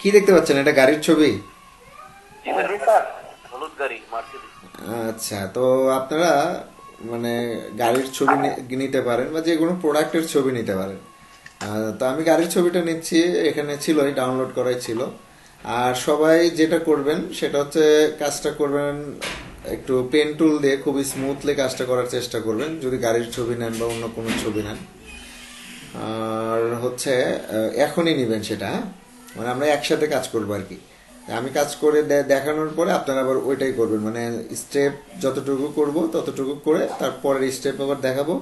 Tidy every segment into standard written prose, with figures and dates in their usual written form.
কি দেখতে পাচ্ছেন? এটা গাড়ির ছবি? জি ভাই, স্যার হলুদ গাড়ি মার্সিডিজ। আচ্ছা, তো আপনারা মানে গাড়ির ছবি নিতে পারেন বা যে কোনো প্রোডাক্টের ছবি নিতে পারেন। তো আমি গাড়ির ছবিটা নিচ্ছি, এখানে ছিলই, ডাউনলোড করাই ছিল। আর সবাই যেটা করবেন সেটা হচ্ছে কাজটা করবেন একটু পেন টুল দিয়ে খুবই স্মুথলি কাজটা করার চেষ্টা করবেন যদি গাড়ির ছবি নেন বা অন্য কোনো ছবি নেন। আর হচ্ছে এখনই নেবেন সেটা, হ্যাঁ? মানে আমরা একসাথে কাজ করবো আর কি। আমি কাজ করে দেখানোর পরে আপনারা আবার ওইটাই করবেন, মানে স্টেপ যতটুকু করব ততটুকু করে তারপরের স্টেপ আবার দেখাবো,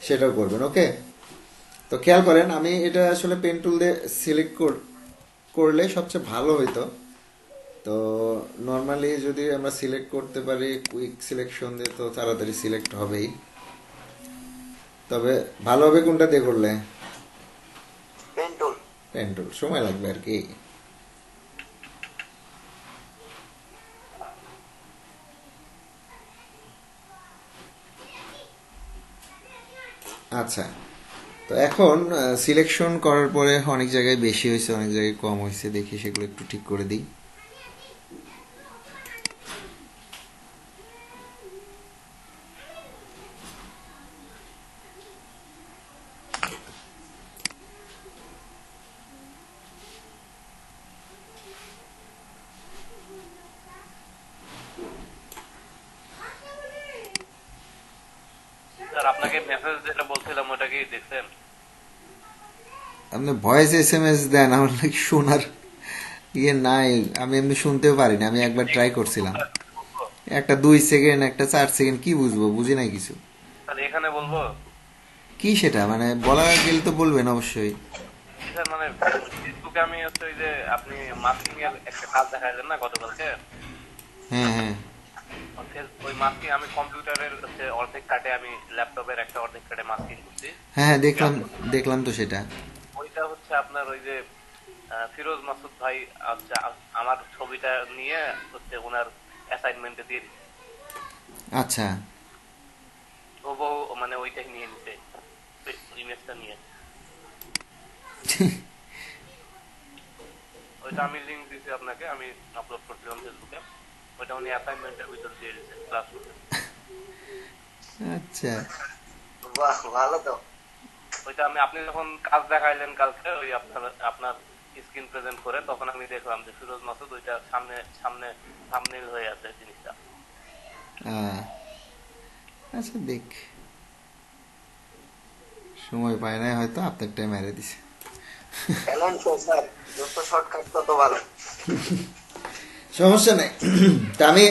সেটাও করবেন। ওকে? তো খেয়াল করেন, আমি এটা আসলে পেন টুল দিয়ে সিলেক্ট করলে সবচেয়ে ভালো হইতো। তো নর্মালি যদি আমরা সিলেক্ট করতে পারি কুইক সিলেকশন দিয়ে তো তাড়াতাড়ি সিলেক্ট হবেই। তবে ভালো হবে কোনটা দিয়ে করলে? পেন্টুল। পেন টুল সময় লাগবে আর কি। আচ্ছা, তো এখন সিলেকশন করার পরে অনেক জায়গায় বেশি হয়েছে, অনেক জায়গায় কম হয়েছে, দেখি সেগুলো একটু ঠিক করে দিই। স্যার আপনাকে মেসেজ যেটা বলছিলাম ওটা কি দেখছেন? আপনি ভয়েস SMS দেন, আমার নাকি শোনার ইয়ে নাই। আমি এমনি শুনতেও পারি না, আমি একবার ট্রাই করছিলাম। স্যার বলবো? একটা 2 সেকেন্ড, একটা 4 সেকেন্ড, কি বুঝবো? বুঝি নাই কিছু। স্যার এখানে বলবো? কি সেটা মানে বলা গেলে তো বলবেন অবশ্যই। জি স্যার, মানে ফেসবুকে আমি হচ্ছে ওই যে আপনি মাস্কিং এর একটা কাজ দেখাইলেন না গতকালকে। হ্যাঁ, হ্যাঁ, ওই মাস্কিং আমি কম্পিউটারের হচ্ছে অর্ধেক কাটে, আমি ল্যাপটপের একটা অর্ধেক কাটে মাস্কিং করছি। হ্যাঁ, হ্যাঁ, দেখলাম। গ্রাফিক্স। দেখলাম তো সেটা। ওইটা হচ্ছে আপনার ওই যে ফিরোজ মাসুদ ভাই হচ্ছে আমার ছবিটা নিয়ে হচ্ছে ওনার অ্যাসাইনমেন্টে দিয়ে দিচ্ছে। আচ্ছা। হুবহু মানে ওইটাই নিয়ে নিতে, ইমেজটা নিয়ে। ওইটা আমি লিংক দিছি আপনাকে, আমি আপলোড করছিলাম ফেসবুকে। ওইটা উনি অ্যাসাইনমেন্টের ভিতর দিয়ে দিচ্ছে ক্লাসরুমে। আচ্ছা। বাহ, ভালো তো। ওইটা আমি, আপনি যখন কাজ দেখাইলেন কালকে ওই আপনার আপনার স্ক্রিন প্রেজেন্ট করে, তখন আমি দেখলাম যে ফিরোজ মাসুদ ওইটা সামনে সামনে সামনেল হয়ে আছে জিনিসটা। আহ, আচ্ছা, দেখ, সময় পায় নাই হয়তো, আপনারটাই মেরে দিছে। ট্যালেন্ট তো স্যার, যত শর্টকাট তত ভালো। সমস্যা নেই। তা আমি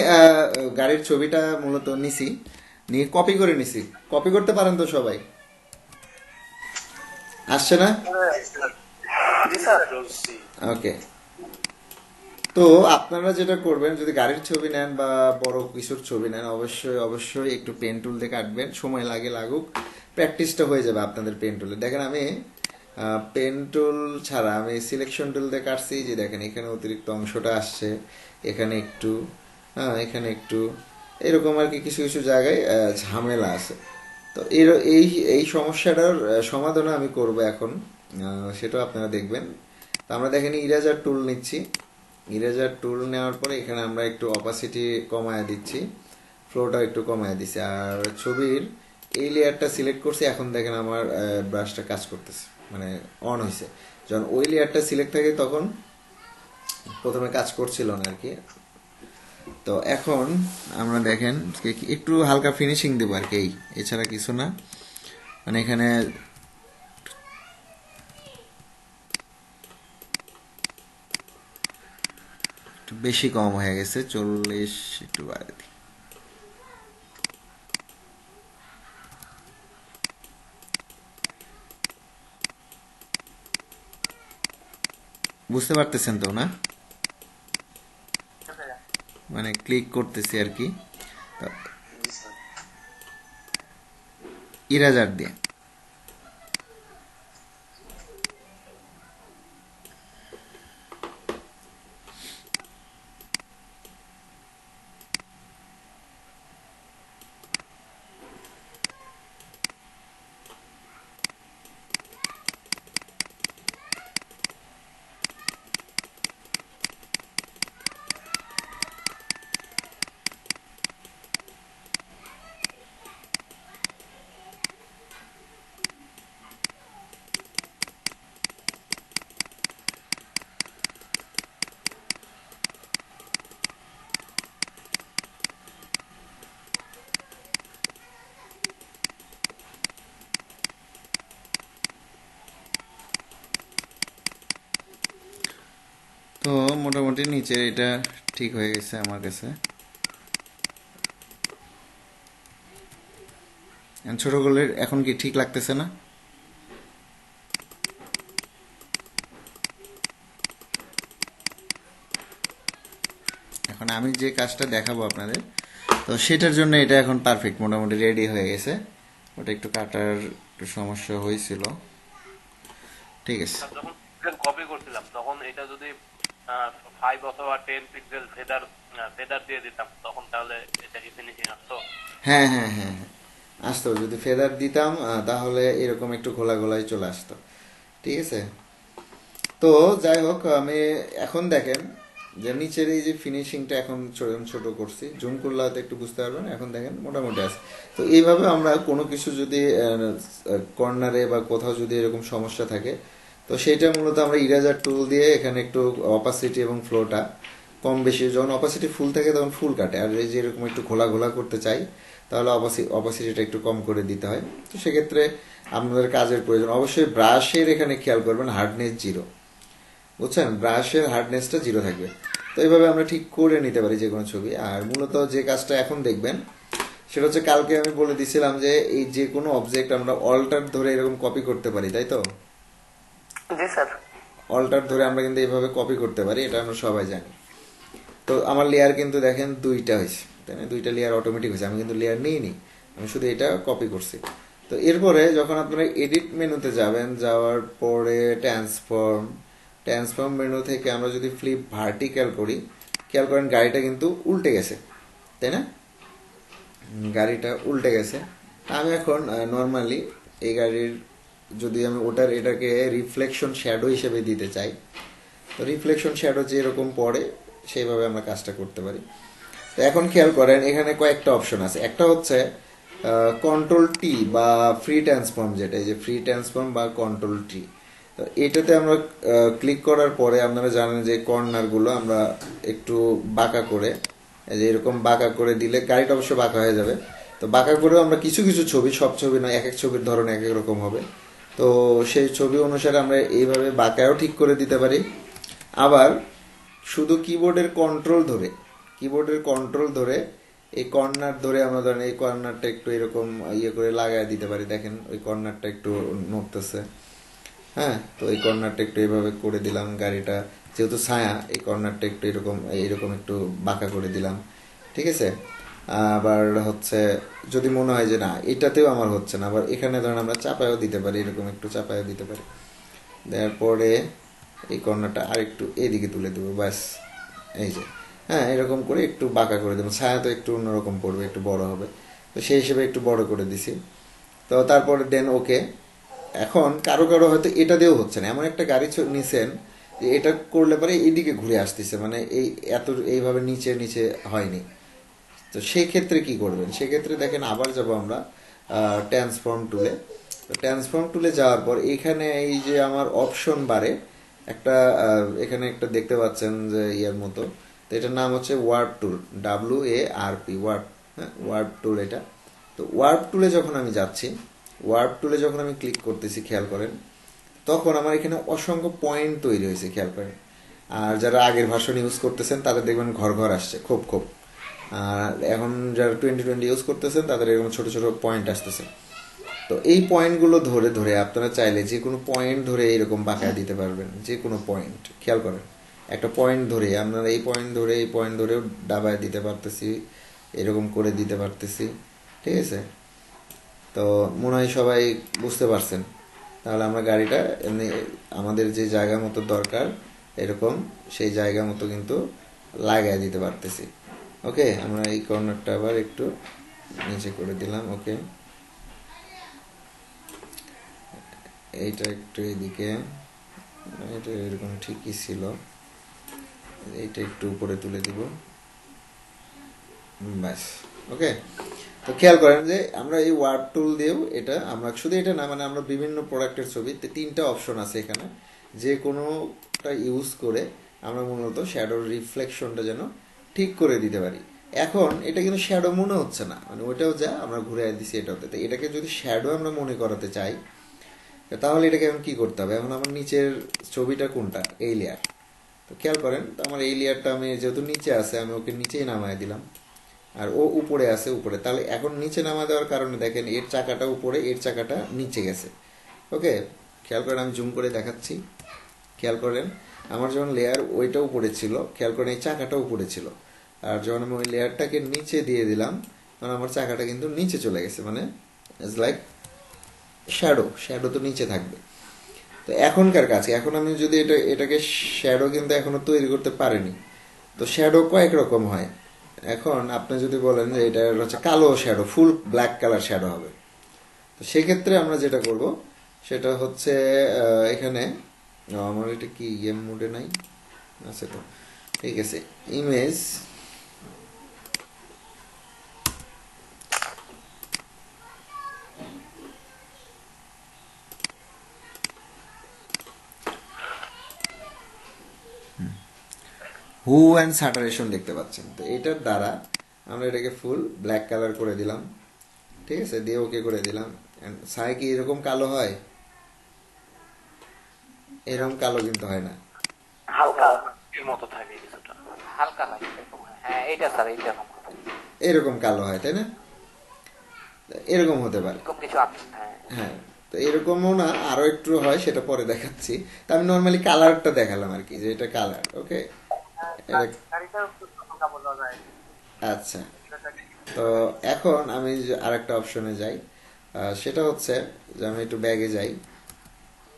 গাড়ির ছবিটা মূলত নিছি, নিয়ে কপি করে নিছি। কপি করতে পারেন তো সবাই? আসছে না? জি স্যার। ওকে। তো আপনারা যেটা করবেন, যদি গাড়ির ছবি নেন বা বড় কিছুর ছবি নেন, অবশ্যই অবশ্যই একটু পেন টুল দিয়ে কাটবেন। সময় লাগে লাগুক, প্র্যাকটিসটা হয়ে যাবে আপনাদের পেন টুলে। দেখেন আমি পেন টুল ছাড়া আমি সিলেকশন টুল দিয়ে কাটছি, যে দেখেন এখানে অতিরিক্ত অংশটা আসছে, এখানে একটু, হ্যাঁ এখানে একটু, এরকম আর কি কিছু কিছু জায়গায় ঝামেলা আছে। তো এই এই সমস্যাটার সমাধান আমি করব এখন, সেটাও আপনারা দেখবেন। তো আমরা দেখেন ইরেজার টুল নিচ্ছি। ইরেজার টুল নেওয়ার পরে এখানে আমরা একটু অপাসিটি কমায় দিচ্ছি, ফ্লোটা একটু কমায় দিচ্ছি, আর ছবির এই লেয়ারটা সিলেক্ট করছি। এখন দেখেন আমার ব্রাশটা কাজ করতেছে, মানে অন হয়েছে। যখন ওই লেয়ারটা সিলেক্ট থাকে তখন প্রথমে কাজ করছিল না আর কি। তো এখন আমরা দেখেন একটু হালকা ফিনিশিং দেবো আর কি, এছাড়া কিছু না। মানে এখানে একটু বেশি কম হয়ে গেছে, 40 একটু বাড়াই দিই। বুঝতে পারতেছেন তো না? মানে ক্লিক করতেছি আর কি, ইরেজার দিয়ে। তো মোটামুটি নিচের এটা ঠিক হয়ে গেছে আমার কাছে। ছোটগুলোর এখন কি ঠিক লাগতেছে না? এখন আমি যে কাজটা দেখাবো আপনাদের, তো সেটার জন্য এটা এখন পারফেক্ট, মোটামুটি রেডি হয়ে গেছে। ওটা একটু কাটার একটু সমস্যা হয়েছিল, ঠিক আছে। আর যখন কপি করছিলাম তখন এটা যদি 5 অথবা 10 পিক্সেল ফেদার ফেদার দিয়ে দিতাম তখন তাহলে এটা কি ফিনিশিং আসতো? হ্যাঁ হ্যাঁ হ্যাঁ হ্যাঁ, আসতো। যদি ফেদার দিতাম তাহলে এরকম একটু ঘোলা ঘোলাই চলে আসতো, ঠিক আছে। তো যাই হোক, আমি এখন দেখেন যে নিচের এই যে ফিনিশিংটা এখন ছোট ছোট করছি, জুম করলে হয়তো একটু বুঝতে পারবেন। এখন দেখেন মোটামুটি আছে। তো এইভাবে আমরা কোনো কিছু যদি কর্নারে বা কোথাও যদি এরকম সমস্যা থাকে, তো সেইটা মূলত আমরা ইরেজার টুল দিয়ে এখানে একটু অপাসিটি এবং ফ্লোটা কম বেশি, যখন অপাসিটি ফুল থাকে তখন ফুল কাটে, আর এই যে এরকম একটু ঘোলা ঘোলা করতে চাই তাহলে অপাসিটিটা একটু কম করে দিতে হয়। তো সেক্ষেত্রে আপনাদের কাজের প্রয়োজন। অবশ্যই ব্রাশের এখানে খেয়াল করবেন হার্ডনেস 0, বুঝছেন? ব্রাশের হার্ডনেসটা 0 থাকবে। তো এইভাবে আমরা ঠিক করে নিতে পারি যে কোনো ছবি। আর মূলত যে কাজটা এখন দেখবেন সেটা হচ্ছে, কালকে আমি বলে দিছিলাম যে এই যে কোনো অবজেক্ট আমরা অল্টার ধরে এরকম কপি করতে পারি, তাই তো? জি স্যার। অল্টার ধরে আমরা কিন্তু এইভাবে কপি করতে পারি, এটা আমরা সবাই জানি। তো আমার লেয়ার কিন্তু দেখেন 2টা হয়েছে, তাই না? 2টা লেয়ার অটোমেটিক হয়েছে, আমি কিন্তু লেয়ার নিইনি, আমি শুধু এটা কপি করছি। তো এরপরে যখন আপনারা এডিট মেনুতে যাবেন, যাওয়ার পরে ট্রান্সফর্ম মেনু থেকে আমরা যদি ফ্লিপ ভার্টিক্যাল করি, খেয়াল করেন গাড়িটা কিন্তু উল্টে গেছে, তাই না? গাড়িটা উল্টে গেছে। আমি এখন নর্মালি এই গাড়ির যদি আমি ওটার এটাকে রিফ্লেকশন শ্যাডো হিসেবে দিতে চাই, তো রিফ্লেকশন শ্যাডো যেরকম পড়ে সেইভাবে আমরা কাজটা করতে পারি। তো এখন খেয়াল করেন এখানে কয়েকটা অপশন আছে। একটা হচ্ছে কন্ট্রোল টি বা ফ্রি ট্রান্সফর্ম, যেটা এই যে ফ্রি ট্রান্সফর্ম বা কন্ট্রোল টি। তো এটাতে আমরা ক্লিক করার পরে আপনারা জানেন যে কর্নারগুলো আমরা একটু বাঁকা করে, এই যে এরকম বাঁকা করে দিলে গাড়িটা অবশ্য বাঁকা হয়ে যাবে। তো বাঁকা করেও আমরা কিছু কিছু ছবি, সব ছবি নয়, এক এক ছবির ধরন এক এক রকম হবে। তো সেই ছবি অনুসারে আমরা এইভাবে বাঁকাও ঠিক করে দিতে পারি। আবার শুধু কিবোর্ডের কন্ট্রোল ধরে এই কর্নার ধরে আমরা ধরেন এই কর্নারটা একটু এরকম ইয়ে করে লাগাই দিতে পারি। দেখেন ওই কর্নারটা একটু নড়তেছে, হ্যাঁ। তো এই কর্নারটা একটু এইভাবে করে দিলাম, গাড়িটা যেহেতু ছায়া, এই কর্নারটা একটু এরকম এইরকম একটু বাঁকা করে দিলাম, ঠিক আছে। আবার হচ্ছে যদি মনে হয় যে না এটাতেও আমার হচ্ছে না, আবার এখানে ধরেন আমরা চাপায়ও দিতে পারি, এরকম একটু চাপায়ও দিতে পারি। দেওয়ার পরে এই কর্নারটা আর একটু এদিকে তুলে দেবো, ব্যাস। এই যে, হ্যাঁ, এরকম করে একটু বাঁকা করে দেবো। ছায়া তো একটু অন্যরকম পড়বে, একটু বড় হবে, তো সেই হিসেবে একটু বড় করে দিছি। তো তারপরে দেন ওকে। এখন কারো কারো হয়তো এটা দিয়েও হচ্ছে না, এমন একটা গাড়ি নিছেন যে এটা করলে পরে এইদিকে ঘুরে আসতেছে, মানে এই এত এইভাবে নিচে নিচে হয়নি। তো সেই ক্ষেত্রে কি করবেন? সেক্ষেত্রে দেখেন আবার যাব আমরা ট্রান্সফর্ম টুলে। তো ট্রান্সফর্ম টুলে যাওয়ার পর এখানে এই যে আমার অপশন বারে একটা এখানে একটা দেখতে পাচ্ছেন যে ইয়ার মতো, তো এটার নাম হচ্ছে ওয়ার্প টুল, WARP, ওয়ার্প, হ্যাঁ, ওয়ার্প টুল এটা। তো ওয়ার্প টুলে যখন আমি যাচ্ছি, ওয়ার্প টুলে যখন আমি ক্লিক করতেছি, খেয়াল করেন তখন আমার এখানে অসংখ্য পয়েন্ট তৈরি হয়েছে, খেয়াল করেন। আর যারা আগের ভার্সন ইউজ করতেছেন তাদের দেখবেন ঘর ঘর আসছে, খুব খুব। আর এখন যারা 2020 ইউজ করতেছেন তাদের এরকম ছোট ছোট পয়েন্ট আসতেছে। তো এই পয়েন্টগুলো ধরে ধরে আপনারা চাইলে যে কোনো পয়েন্ট ধরে এরকম বাঁকায় দিতে পারবেন, যে কোনো পয়েন্ট। খেয়াল করেন একটা পয়েন্ট ধরে আপনারা এই পয়েন্ট ধরেও ডাবায় দিতে পারতেছি, এরকম করে দিতে পারতেছি, ঠিক আছে। তো মনে হয় সবাই বুঝতে পারছেন। তাহলে আমরা গাড়িটা এমনি আমাদের যে জায়গা মতো দরকার এরকম সেই জায়গা মতো কিন্তু লাগাই দিতে পারতেছি। ওকে, আমরা এই কর্নারটা আবার একটু নিচে করে দিলাম। ওকে, এইটা একটু এদিকে, এটা এরকম ঠিকই ছিল, এইটা একটু উপরে তুলে দিব, ব্যাস। ওকে। তো খেয়াল করেন যে আমরা এই ওয়ার্প টুল দিয়েও এটা আমরা শুধু এটা না, মানে আমরা বিভিন্ন প্রোডাক্টের ছবি 3টা অপশন আছে এখানে, যে কোনোটা ইউজ করে আমরা মূলত শ্যাডোর রিফ্লেকশনটা যেন ঠিক করে দিতে পারি। এখন এটা কিন্তু শ্যাডো মনে হচ্ছে না, মানে ওইটাও যা আমরা ঘুরে দিছি এটাতে। তো এটাকে যদি শ্যাডো আমরা মনে করাতে চাই তাহলে এটাকে এখন কি করতে হবে? এখন আমার নিচের ছবিটা কোনটা? এই লেয়ার, তো খেয়াল করেন, তো আমার এই লেয়ারটা আমি যেহেতু নিচে আছে আমি ওকে নিচেই নামায় দিলাম, আর ও উপরে আছে উপরে, তাহলে এখন নিচে নামা দেওয়ার কারণে দেখেন এর চাকাটা উপরে এর চাকাটা নিচে গেছে। ওকে, খেয়াল করেন, আমি জুম করে দেখাচ্ছি। খেয়াল করেন আমার যখন লেয়ার ওইটা উপরে ছিল, খেয়াল করেন এই চাকাটা উপরে ছিল, আর যখন আমি ওই লেয়ারটাকে নিচে দিয়ে দিলাম তখন আমার চাকাটা কিন্তু নিচে চলে গেছে, মানে ইটস লাইক শ্যাডো, শ্যাডো তো নিচে থাকবে। তো এখনকার কাছে এখন আমি যদি এটাকে শ্যাডো কিন্তু এখনো তৈরি করতে পারিনি। তো শ্যাডো কয়েক রকম হয়। এখন আপনি যদি বলেন যে এটা হচ্ছে কালো shadow, full black colour shadow হবে, তো সেক্ষেত্রে আমরা যেটা করব সেটা হচ্ছে এখানে আমার এটা কি গেম মোডে নাই, আচ্ছা তো ঠিক আছে, ইমেজ হু অ্যান্ড স্যাটারেশন দেখতে পাচ্ছেন। তো এটার দ্বারা আমরা এটাকে ফুল ব্ল্যাক কালার করে দিলাম, ঠিক আছে, দিয়ে ওকে করে দিলাম। ছায় কি এরকম কালো হয়? এরকম কালো কিন্তু হয় না, হালকা এর মতো থাকে কিছুটা। হালকা লাগে এরকম। হ্যাঁ এটা স্যার এইরকম এরকম কালো হয়, তাই না? এরকম হতে পারে, এরকম কিছু আছে। হ্যাঁ হ্যাঁ। তো এরকমও না, আরো একটু হয়, সেটা পরে দেখাচ্ছি। তো আমি নর্মালি কালারটা দেখালাম আর কি, যে এটা কালার। ওকে, আচ্ছা। তো এখন আমি আরেকটা অপশনে যাই, সেটা হচ্ছে যে আমি একটু ব্যাগে যাই।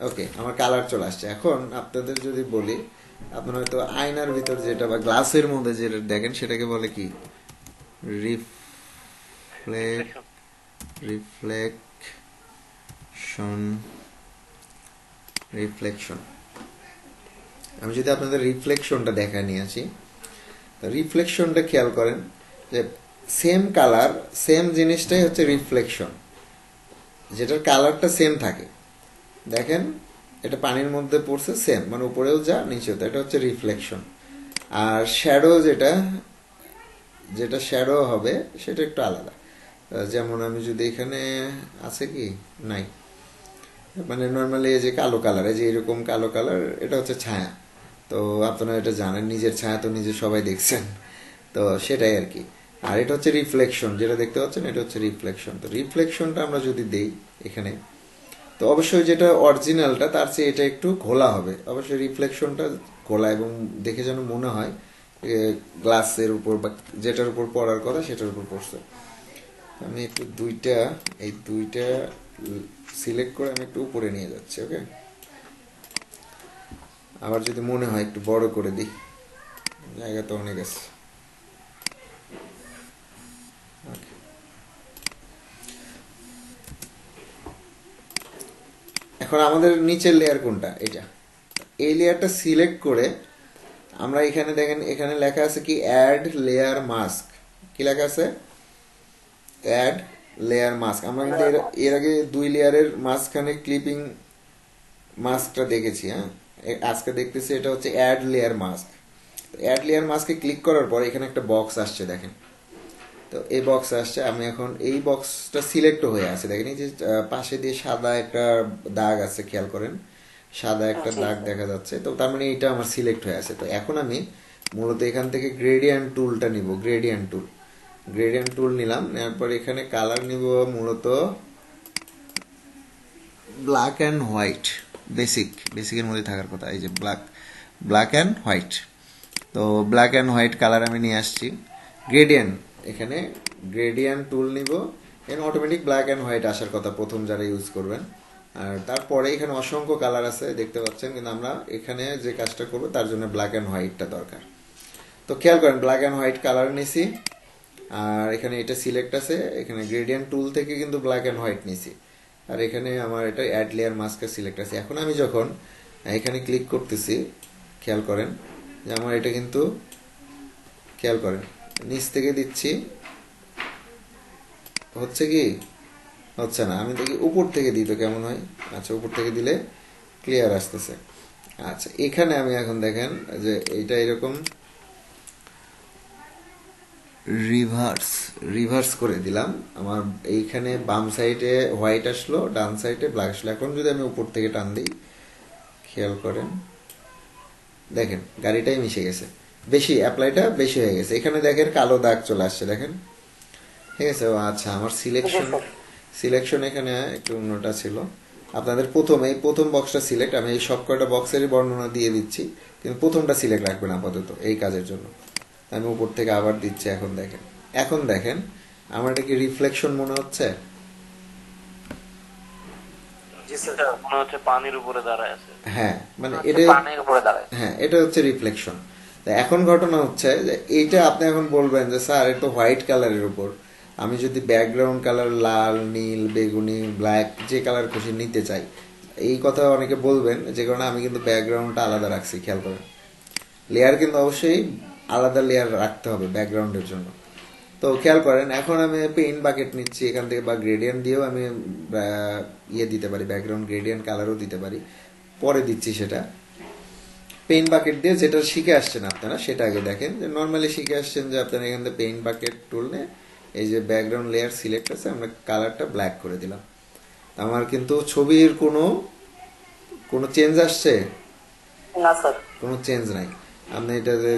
ওকে, আমার কালার চলে আসছে। এখন আপনাদের যদি বলি, আপনারা হয়তো আয়নার ভিতর যেটা বা গ্লাসের মধ্যে যেটা দেখেন সেটাকে বলে কি, রিফ্লেক্ট, রিফ্লেকশন, রিফ্লেকশন। আমি যদি আপনাদের রিফ্লেকশনটা দেখা নিয়ে আসি, তো রিফ্লেকশনটা খেয়াল করেন যে সেম কালার সেম জিনিসটাই হচ্ছে রিফ্লেকশন, যেটার কালারটা সেম থাকে। দেখেন এটা পানির মধ্যে পড়ছে সেম, মানে উপরেও যা নিচেও তা, এটা হচ্ছে রিফ্লেকশন। আর শ্যাডো যেটা যেটা শ্যাডো হবে সেটা একটু আলাদা। যেমন আমি যদি এখানে আছে কি নাই, মানে নর্মালি এই যে কালো কালার, এই যে এরকম কালো কালার, এটা হচ্ছে ছায়া। তো আপনারা এটা জানেন, নিজের ছায়া তো নিজে সবাই দেখছেন, তো সেটাই আর কি। আর এটা হচ্ছে রিফ্লেকশন, যেটা দেখতে পাচ্ছেন এটা হচ্ছে রিফ্লেকশন। তো রিফ্লেকশনটা আমরা যদি দেই এখানে, তো অবশ্যই যেটা অরিজিনালটা তার চেয়ে এটা একটু ঘোলা হবে, অবশ্যই রিফ্লেকশনটা ঘোলা, এবং দেখে যেন মনে হয় গ্লাসের উপর বা যেটার উপর পড়ার কথা সেটার উপর পড়ছে। আমি একটু এই দুইটা সিলেক্ট করে আমি একটু উপরে নিয়ে যাচ্ছি। ওকে, আবার যদি মনে হয় একটু বড় করে দিই, জায়গা তো অনেক আছে। Okay. এখন আমাদের নিচের লেয়ার কোনটা, এটা। এই লেয়ারটা সিলেক্ট করে আমরা এখানে দেখেন, এখানে লেখা আছে কি অ্যাড লেয়ার মাস্ক। কি লেখা আছে? Add layer mask. আমরা কিন্তু এর আগে 2 লেয়ারের মাঝখানে ক্লিপিং মাস্কটা দেখেছি। হ্যাঁ, আজকে দেখতেছি এটা হচ্ছে add layer mask. Add layer মাস্কে ক্লিক করার পর এখানে একটা বক্স আসছে, দেখেন। তো এই বক্স আসছে, আমি এখন এই বক্সটা সিলেক্ট হয়ে আছে, দেখেন এই যে পাশে দিয়ে সাদা একটা দাগ আছে, খেয়াল করেন সাদা একটা দাগ দেখা যাচ্ছে। তো তার মানে এটা আমার সিলেক্ট হয়ে আছে। তো এখন আমি মূলত এখান থেকে গ্রেডিয়েন্ট টুলটা নিব, গ্রেডিয়েন্ট টুল নিলাম, নেওয়ার পর এখানে কালার নিব মূলত ব্ল্যাক অ্যান্ড হোয়াইট, বেসিকের মধ্যে থাকার কথা, এই যে ব্ল্যাক অ্যান্ড হোয়াইট। তো ব্ল্যাক অ্যান্ড হোয়াইট কালার আমি নিয়ে আসছি। গ্রেডিয়েন্ট, এখানে গ্রেডিয়েন্ট টুল নিব, এখানে অটোমেটিক ব্ল্যাক অ্যান্ড হোয়াইট আসার কথা প্রথম যারা ইউজ করবেন। আর তারপরে এখানে অসংখ্য কালার আছে দেখতে পাচ্ছেন, কিন্তু আমরা এখানে যে কাজটা করবো তার জন্য ব্ল্যাক অ্যান্ড হোয়াইটটা দরকার। তো খেয়াল করেন ব্ল্যাক অ্যান্ড হোয়াইট কালার নিছি, আর এখানে এটা সিলেক্ট আছে, এখানে গ্রেডিয়েন্ট টুল থেকে কিন্তু ব্ল্যাক অ্যান্ড হোয়াইট নিছি, আর এখানে আমার এটা অ্যাড লেয়ার মাস্কের সিলেক্ট আছে। এখন আমি যখন এখানে ক্লিক করতেছি, খেয়াল করেন যে আমার এটা কিন্তু, খেয়াল করেন নিচ থেকে দিচ্ছি, হচ্ছে কি হচ্ছে না। আমি দেখি উপর থেকে দিই তো কেমন হয়। আচ্ছা, উপর থেকে দিলে ক্লিয়ার আসতেছে। আচ্ছা, এখানে আমি এখন দেখেন যে এইটা এরকম রিভার্স করে দিলাম। আমার এইখানে বাম সাইডে হোয়াইট আসলো, ডান সাইডে ব্ল্যাক আসলো। এখন যদি আমি উপর থেকে টান দিই, খেয়াল করেন দেখেন গাড়িটাই মিশে গেছে, বেশি অ্যাপ্লাইটা বেশি হয়ে গেছে। এখানে দেখেন কালো দাগ চলে আসছে, দেখেন। ঠিক আছে। ও আচ্ছা, আমার সিলেকশন এখানে একটু অন্যটা ছিল। আপনাদের প্রথম বক্সটা সিলেক্ট, আমি এই সব কয়টা বক্সেরই বর্ণনা দিয়ে দিচ্ছি, কিন্তু প্রথমটা সিলেক্ট রাখবেন আপাতত এই কাজের জন্য। আমি উপর থেকে আবার দিচ্ছি। এখন দেখেন আমার এটা কি রিফ্লেকশন মনে হচ্ছে? এটা মনে হচ্ছে পানির উপরে দাঁড়ায় আছে। হ্যাঁ, মানে হচ্ছে এটা, পানির উপরে দাঁড়ায়। হ্যাঁ এটা হচ্ছে রিফ্লেকশন। এখন ঘটনা হচ্ছে যে এইটা আপনি এখন বলবেন যে স্যার এটা তো হোয়াইট কালারের উপর, আমি যদি ব্যাকগ্রাউন্ড কালার লাল, নীল, বেগুনি, ব্ল্যাক যে কালার খুশি নিতে চাই, এই কথা অনেকে বলবেন, যে কারণে আমি কিন্তু ব্যাকগ্রাউন্ডটা আলাদা রাখছি। খেয়াল করেন, লেয়ার কিন্তু অবশ্যই আলাদা লেয়ার রাখতে হবে ব্যাকগ্রাউন্ডের জন্য। তো খেয়াল করেন, এখন আমি পেইন্ট বাকেট নিচ্ছি এখান থেকে, বা গ্রেডিয়েন্ট দিয়েও আমি ইয়ে দিতে পারি, ব্যাকগ্রাউন্ড গ্রেডিয়েন্ট কালারও দিতে পারি, পরে দিচ্ছি সেটা। পেইন্ট বাকেট দিয়ে যেটা শিখে আসছেন আপনারা সেটা আগে দেখেন। যে নর্মালি শিখে আসছেন যে আপনারা এখান থেকে পেইন্ট বাকেট টুল নিয়ে এই যে ব্যাকগ্রাউন্ড লেয়ার সিলেক্ট আছে, আমরা কালারটা ব্ল্যাক করে দিলাম। আমার কিন্তু ছবির কোনো চেঞ্জ আসছে? না স্যার। কোনো চেঞ্জ নাই। আপনি এটাতে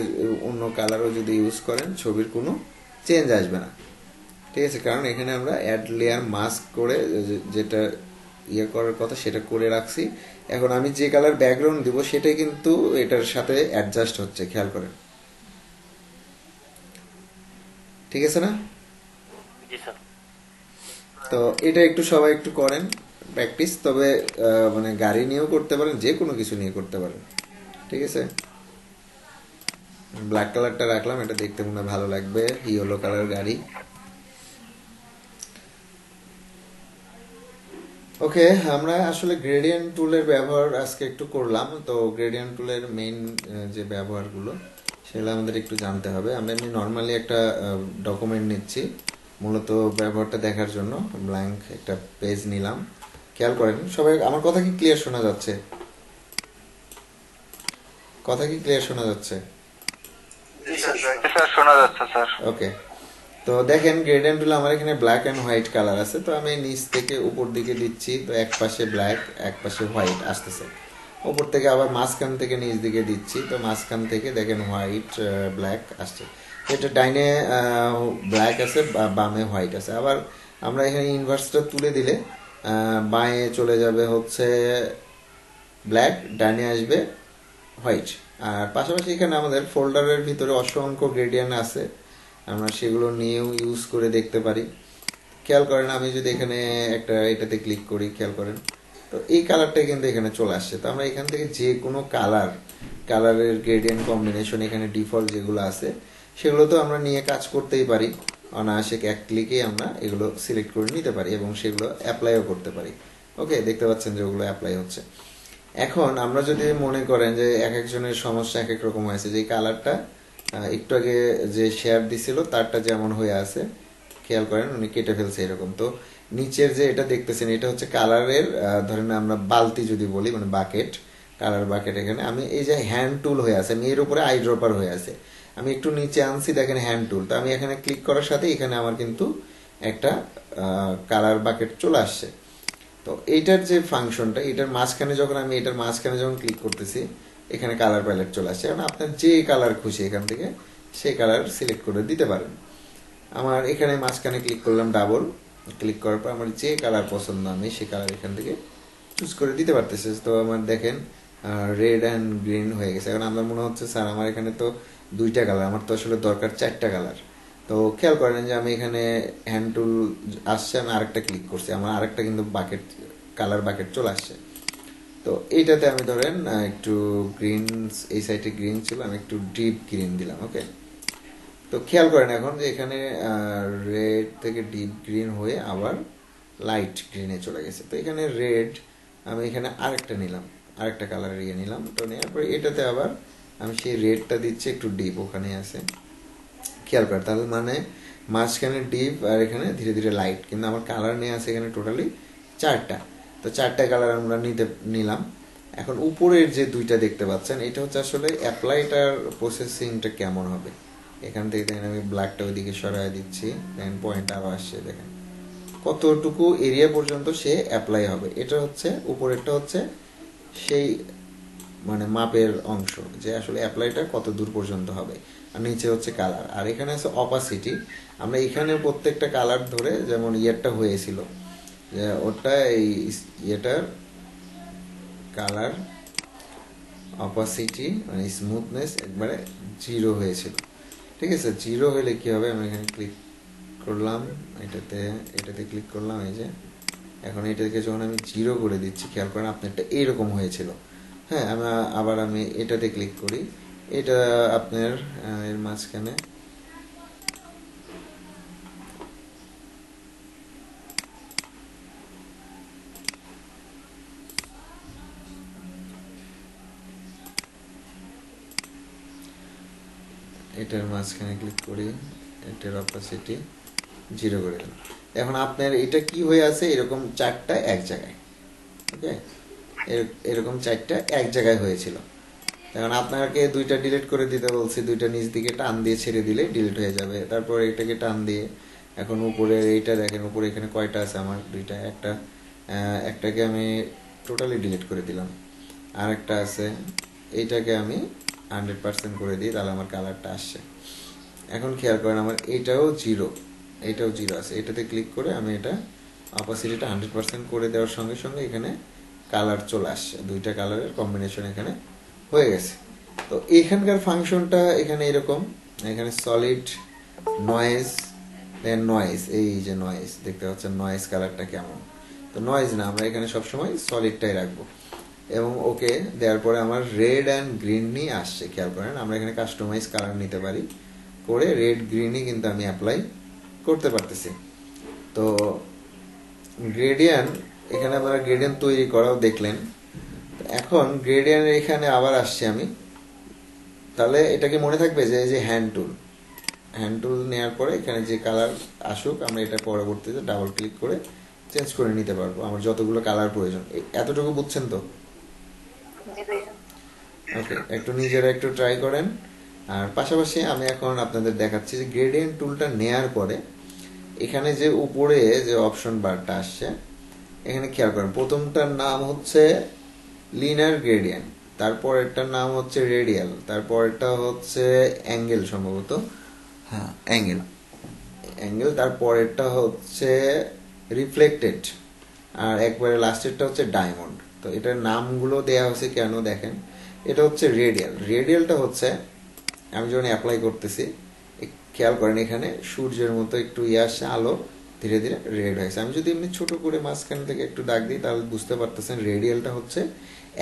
অন্য কালারও যদি ইউজ করেন, ছবির কোনো চেঞ্জ আসবে না। ঠিক আছে, কারণ এখানে আমরা অ্যাড লেয়ার মাস্ক করে যেটা ইয়ে করার কথা সেটা করে রাখছি। এখন আমি যে কালার ব্যাকগ্রাউন্ড দিব সেটাই কিন্তু এটার সাথে অ্যাডজাস্ট হচ্ছে, খেয়াল করেন। ঠিক আছে না? জি স্যার। তো এটা একটু সবাই একটু করেন প্র্যাকটিস। তবে মানে গাড়ি নিয়েও করতে পারেন, যে কোনো কিছু নিয়ে করতে পারেন। ঠিক আছে। ব্ল্যাক কালারটা রাখলাম, এটা দেখতে মনে হয় ভালো লাগবে। ইয়েলো কালার গাড়ি। ওকে, আমরা আসলে গ্রেডিয়েন্ট টুলের ব্যবহার আজকে একটু করলাম। তো গ্রেডিয়েন্ট টুলের মেইন যে ব্যবহারগুলো সেগুলো আমাদের একটু জানতে হবে। আমরা এমনি নর্মালি একটা ডকুমেন্ট নিচ্ছি মূলত ব্যবহারটা দেখার জন্য, ব্ল্যাঙ্ক একটা পেজ নিলাম। খেয়াল করেন সবাই, আমার কথা কি ক্লিয়ার শোনা যাচ্ছে? কথা কি ক্লিয়ার শোনা যাচ্ছে? স্যার শোনা যাচ্ছে স্যার। ওকে, তো দেখেন গ্রেডিয়েন্ট টুল আমার এখানে ব্ল্যাক অ্যান্ড হোয়াইট কালার আছে। তো আমি নিচ থেকে উপর দিকে দিচ্ছি, তো এক পাশে ব্ল্যাক এক পাশে হোয়াইট আসতেছে। উপর থেকে আবার মাঝখান থেকে নিচ দিকে দিচ্ছি, তো মাঝখান থেকে দেখেন হোয়াইট ব্ল্যাক আসছে। এটা ডাইনে ব্ল্যাক আছে, বামে হোয়াইট আছে। আবার আমরা এখানে ইনভার্সটা তুলে দিলে বাঁয়ে চলে যাবে হচ্ছে ব্ল্যাক, ডাইনে আসবে হোয়াইট। আর পাশাপাশি এখানে আমাদের ফোল্ডারের ভিতরে অসংখ্য গ্রেডিয়েন্ট আছে, আমরা সেগুলো নিয়েও ইউজ করে দেখতে পারি। খেয়াল করেন আমি যদি এখানে এটাতে ক্লিক করি, খেয়াল করেন তো এই কালারটাই কিন্তু এখানে চলে আসছে। তো আমরা এখান থেকে যে কোনো কালারের গ্রেডিয়েন্ট কম্বিনেশন এখানে ডিফল্ট যেগুলো আছে সেগুলো তো আমরা নিয়ে কাজ করতেই পারি। অনায়াসে এক ক্লিকে আমরা এগুলো সিলেক্ট করে নিতে পারি এবং সেগুলো অ্যাপ্লাইও করতে পারি। ওকে, দেখতে পাচ্ছেন যে ওগুলো অ্যাপ্লাই হচ্ছে। এখন আমরা যদি মনে করেন যে এক একজনের সমস্যা এক এক রকম হয়েছে, যে কালারটা একটু আগে যে শেয়ার দিছিল তারটা যেমন হয়ে আছে, খেয়াল করেন উনি কেটে ফেলছে এরকম। তো নিচের যে এটা দেখতেছেন এটা হচ্ছে কালারের, ধরেন আমরা বালতি যদি বলি, মানে বাকেট, কালার বাকেট। এখানে আমি এই যে হ্যান্ড টুল হয়ে আছে, আমি এর উপরে আই ড্রপার হয়ে আছে, আমি একটু নিচে আনছি, দেখেন হ্যান্ড টুল। তো আমি এখানে ক্লিক করার সাথে এখানে আমার কিন্তু একটা কালার বাকেট চলে আসছে। তো এইটার যে ফাংশনটা, এটার মাঝখানে যখন আমি এটার মাঝখানে যখন ক্লিক করতেছি এখানে কালার প্যালেট চলে আসছে। এখন আপনার যে কালার খুশি এখান থেকে সেই কালার সিলেক্ট করে দিতে পারেন। আমার এখানে মাঝখানে ক্লিক করলাম, ডাবল ক্লিক করার পর আমার যে কালার পছন্দ আমি সেই কালার এখান থেকে চুজ করে দিতে পারতেছে। তো আমার দেখেন রেড অ্যান্ড গ্রিন হয়ে গেছে। এখন আমার মনে হচ্ছে স্যার আমার এখানে তো দুইটা কালার, আমার তো আসলে দরকার চারটা কালার। তো খেয়াল করেন যে আমি এখানে হ্যান্ড টুল আসছে, আমি আরেকটা ক্লিক করছি, আমার আরেকটা কিন্তু বাকেট, কালার বাকেট চলে আসছে। তো এইটাতে আমি ধরেন একটু গ্রিন, এই সাইডে গ্রিন ছিল, আমি একটু ডিপ গ্রিন দিলাম। ওকে, তো খেয়াল করেন এখন যে এখানে রেড থেকে ডিপ গ্রিন হয়ে আবার লাইট গ্রিনে চলে গেছে। তো এখানে রেড, আমি এখানে আরেকটা নিলাম, আরেকটা কালার ইয়ে নিলাম। তো নেওয়ার পরে এটাতে আবার আমি সেই রেডটা দিচ্ছি একটু ডিপ, ওখানে আছে। খেয়াল করেন তাহলে মানে মাঝখানে ডিপ আর এখানে ধীরে ধীরে লাইট, কিন্তু আমার কালার নিয়ে আছে এখানে টোটালি চারটা। তো চারটা কালার আমরা নিলাম। এখন উপরের যে দুইটা দেখতে পাচ্ছেন এটা হচ্ছে আসলে অ্যাপ্লাইটার প্রসেসিংটা কেমন হবে। এখান থেকে দেখেন আমি ব্ল্যাকটা ওইদিকে সরাই দিচ্ছি, দেখেন পয়েন্ট আরও আসছে, দেখেন কতটুকু এরিয়া পর্যন্ত সে অ্যাপ্লাই হবে। এটা হচ্ছে উপরেরটা হচ্ছে সেই মানে মাপের অংশ, যে আসলে অ্যাপ্লাইটা কত দূর পর্যন্ত হবে। আর নিচে হচ্ছে কালার, আর এখানে আছে অপাসিটি। আমরা এখানে প্রত্যেকটা কালার ধরে, যেমন ইয়েরটা হয়েছিল যে ওটা এই ইয়েটার কালার অপাসিটি মানে স্মুথনেস একবারে 0 হয়েছিল। ঠিক আছে, 0 হলে কি হবে, আমি এখানে ক্লিক করলাম, এটাতে ক্লিক করলাম, এই যে এখন এটাকে যখন আমি 0 করে দিচ্ছি, খেয়াল করেন আপনারটা এইরকম হয়েছিল। হ্যাঁ, আমি এটাতে ক্লিক করি, এটা আপনার এর মাঝখানে এটার মাঝখানে ক্লিক করি, এটার অপাসিটি 0 করে দিলাম। এখন আপনার এটা কি হয়ে আছে, এরকম 4টা এক জায়গায়। ওকে, এরকম 4টা এক জায়গায় হয়েছিল। এখন আপনাকে 2টা ডিলিট করে দিতে বলছি, 2টা নিচ দিকে টান দিয়ে ছেড়ে দিলে ডিলিট হয়ে যাবে। তারপর এটাকে টান দিয়ে, এখন উপরে এইটা দেখেন, উপরে এখানে কয়টা আছে আমার, 2টা, একটাকে আমি টোটালি ডিলিট করে দিলাম। আর একটা আছে, এইটাকে আমি 100% করে দিই, তাহলে আমার কালারটা আসছে। এখন খেয়াল করেন আমার এটাও 0 আছে। এটাতে ক্লিক করে আমি এটা অপাসিটিটা 100% করে দেওয়ার সঙ্গে সঙ্গে এখানে কালার চলে আসছে, 2টা কালারের কম্বিনেশন এখানে হয়ে গেছে। তো এখানকার ফাংশনটা এখানে এরকম, এখানে সলিড, নয়েজ, দেন নয়েজ, এই যে নয়েজ দেখতে পাচ্ছেন, নয়েজ কালারটা কেমন। তো নয়েজ না, আমরা এখানে সবসময় সলিডটাই রাখবো। এবং ওকে দেওয়ার পরে আমার রেড অ্যান্ড গ্রিন নিয়ে আসছে, খেয়াল করেন আমরা এখানে কাস্টমাইজ কালার নিতে পারি, করে রেড গ্রিনই কিন্তু আমি অ্যাপ্লাই করতে পারতেছি। তো গ্রেডিয়ান, এখানে আমরা গ্রেডিয়ান তৈরি করাও দেখলেন। এখন গ্রেডিয়ান এখানে আবার আসছি আমি, তাহলে এটাকে মনে থাকবে যে এই যে হ্যান্ড টুল নেওয়ার পরে এখানে যে কালার আসুক, আমরা এটা পরবর্তীতে ডাবল ক্লিক করে চেঞ্জ করে নিতে পারবো আমার যতগুলো কালার প্রয়োজন। এতটুকু বুঝছেন তো? ওকে, একটু নিজেরা একটু ট্রাই করেন। আর পাশাপাশি আমি এখন আপনাদের দেখাচ্ছি যে গ্রেডিয়েন্ট টুলটা নেয়ার পরে এখানে যে উপরে যে অপশন বারটা আসছে, এখানে খেয়াল করেন প্রথমটার নাম হচ্ছে লিনিয়ার গ্রেডিয়েন্ট, তারপরেরটার নাম হচ্ছে রেডিয়াল, তারপরেরটা হচ্ছে অ্যাঙ্গেল, সম্ভবত হ্যাঁ অ্যাঙ্গেল, তারপরেরটা হচ্ছে রিফ্লেক্টেড, আর একবারে লাস্টেরটা হচ্ছে ডায়মন্ড। তো এটার নামগুলো দেয়া হয়েছে কেন দেখেন, এটা হচ্ছে রেডিয়ালটা হচ্ছে আমি যখন অ্যাপ্লাই করতেছি, খেয়াল করেন এখানে সূর্যের মতো একটু আসছে, আলো ধীরে ধীরে রেড হয়েছে। আমি যদি এমনি ছোট করে মাঝখান থেকে একটু দাগ দিই, তাহলে বুঝতে পারতেছেন রেডিয়ালটা হচ্ছে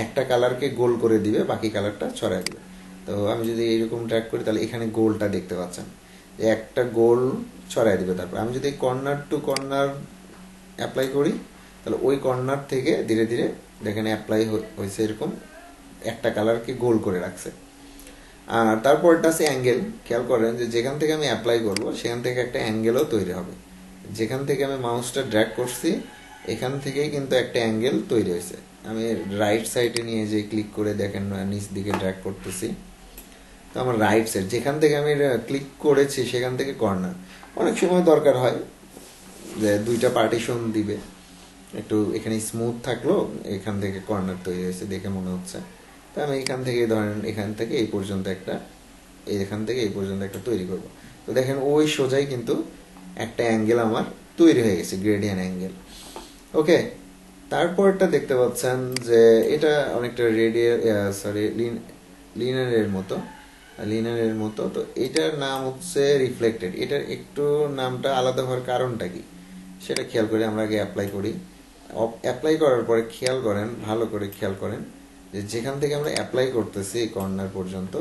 একটা কালারকে গোল করে দিবে, বাকি কালারটা ছড়ায় দিবে। তো আমি যদি এইরকম ট্র্যাক করি, তাহলে এখানে গোলটা দেখতে পাচ্ছেন যে একটা গোল ছড়ায় দিবে। তারপর আমি যদি কর্নার টু কর্নার অ্যাপ্লাই করি, তাহলে ওই কর্নার থেকে ধীরে ধীরে দেখেন অ্যাপ্লাই হয়েছে, এরকম একটা কালারকে গোল করে রাখছে। আর তারপরটা আছে অ্যাঙ্গেল, খেয়াল করেন যে যেখান থেকে আমি অ্যাপ্লাই করব সেখান থেকে একটা অ্যাঙ্গেলও তৈরি হবে। যেখান থেকে আমি মাউসটা ড্র্যাগ করছি এখান থেকেই কিন্তু একটা অ্যাঙ্গেল তৈরি হয়েছে। আমি রাইট সাইডে নিয়ে যে ক্লিক করে দেখেন নিচ দিকে ড্র্যাগ করতেছি, তো আমার রাইট সাইড যেখান থেকে আমি ক্লিক করেছি সেখান থেকে কর্নার। অনেক সময় দরকার হয় যে 2টা পার্টিশন দিবে, একটু এখানে স্মুথ থাকলো, এখান থেকে কর্নার তৈরি হয়েছে দেখে মনে হচ্ছে। তো আমি এখান থেকে ধরেন এখান থেকে এই পর্যন্ত একটা তৈরি করব। তো দেখেন ওই সোজাই কিন্তু একটা অ্যাঙ্গেল আমার তৈরি হয়ে গেছে, গ্রেডিয়ান অ্যাঙ্গেল। ওকে, তারপরটা দেখতে পাচ্ছেন যে এটা অনেকটা লিনিয়ারের মতো। তো এটার নাম হচ্ছে রিফ্লেক্টেড। এটার একটু নামটা আলাদা হওয়ার কারণটা কি সেটা খেয়াল করে আমরা আগে অ্যাপ্লাই করি। অ্যাপ্লাই করার পরে ভালো করে খেয়াল করেন যে যেখান থেকে আমরা অ্যাপ্লাই করতেছি কর্নার পর্যন্ত,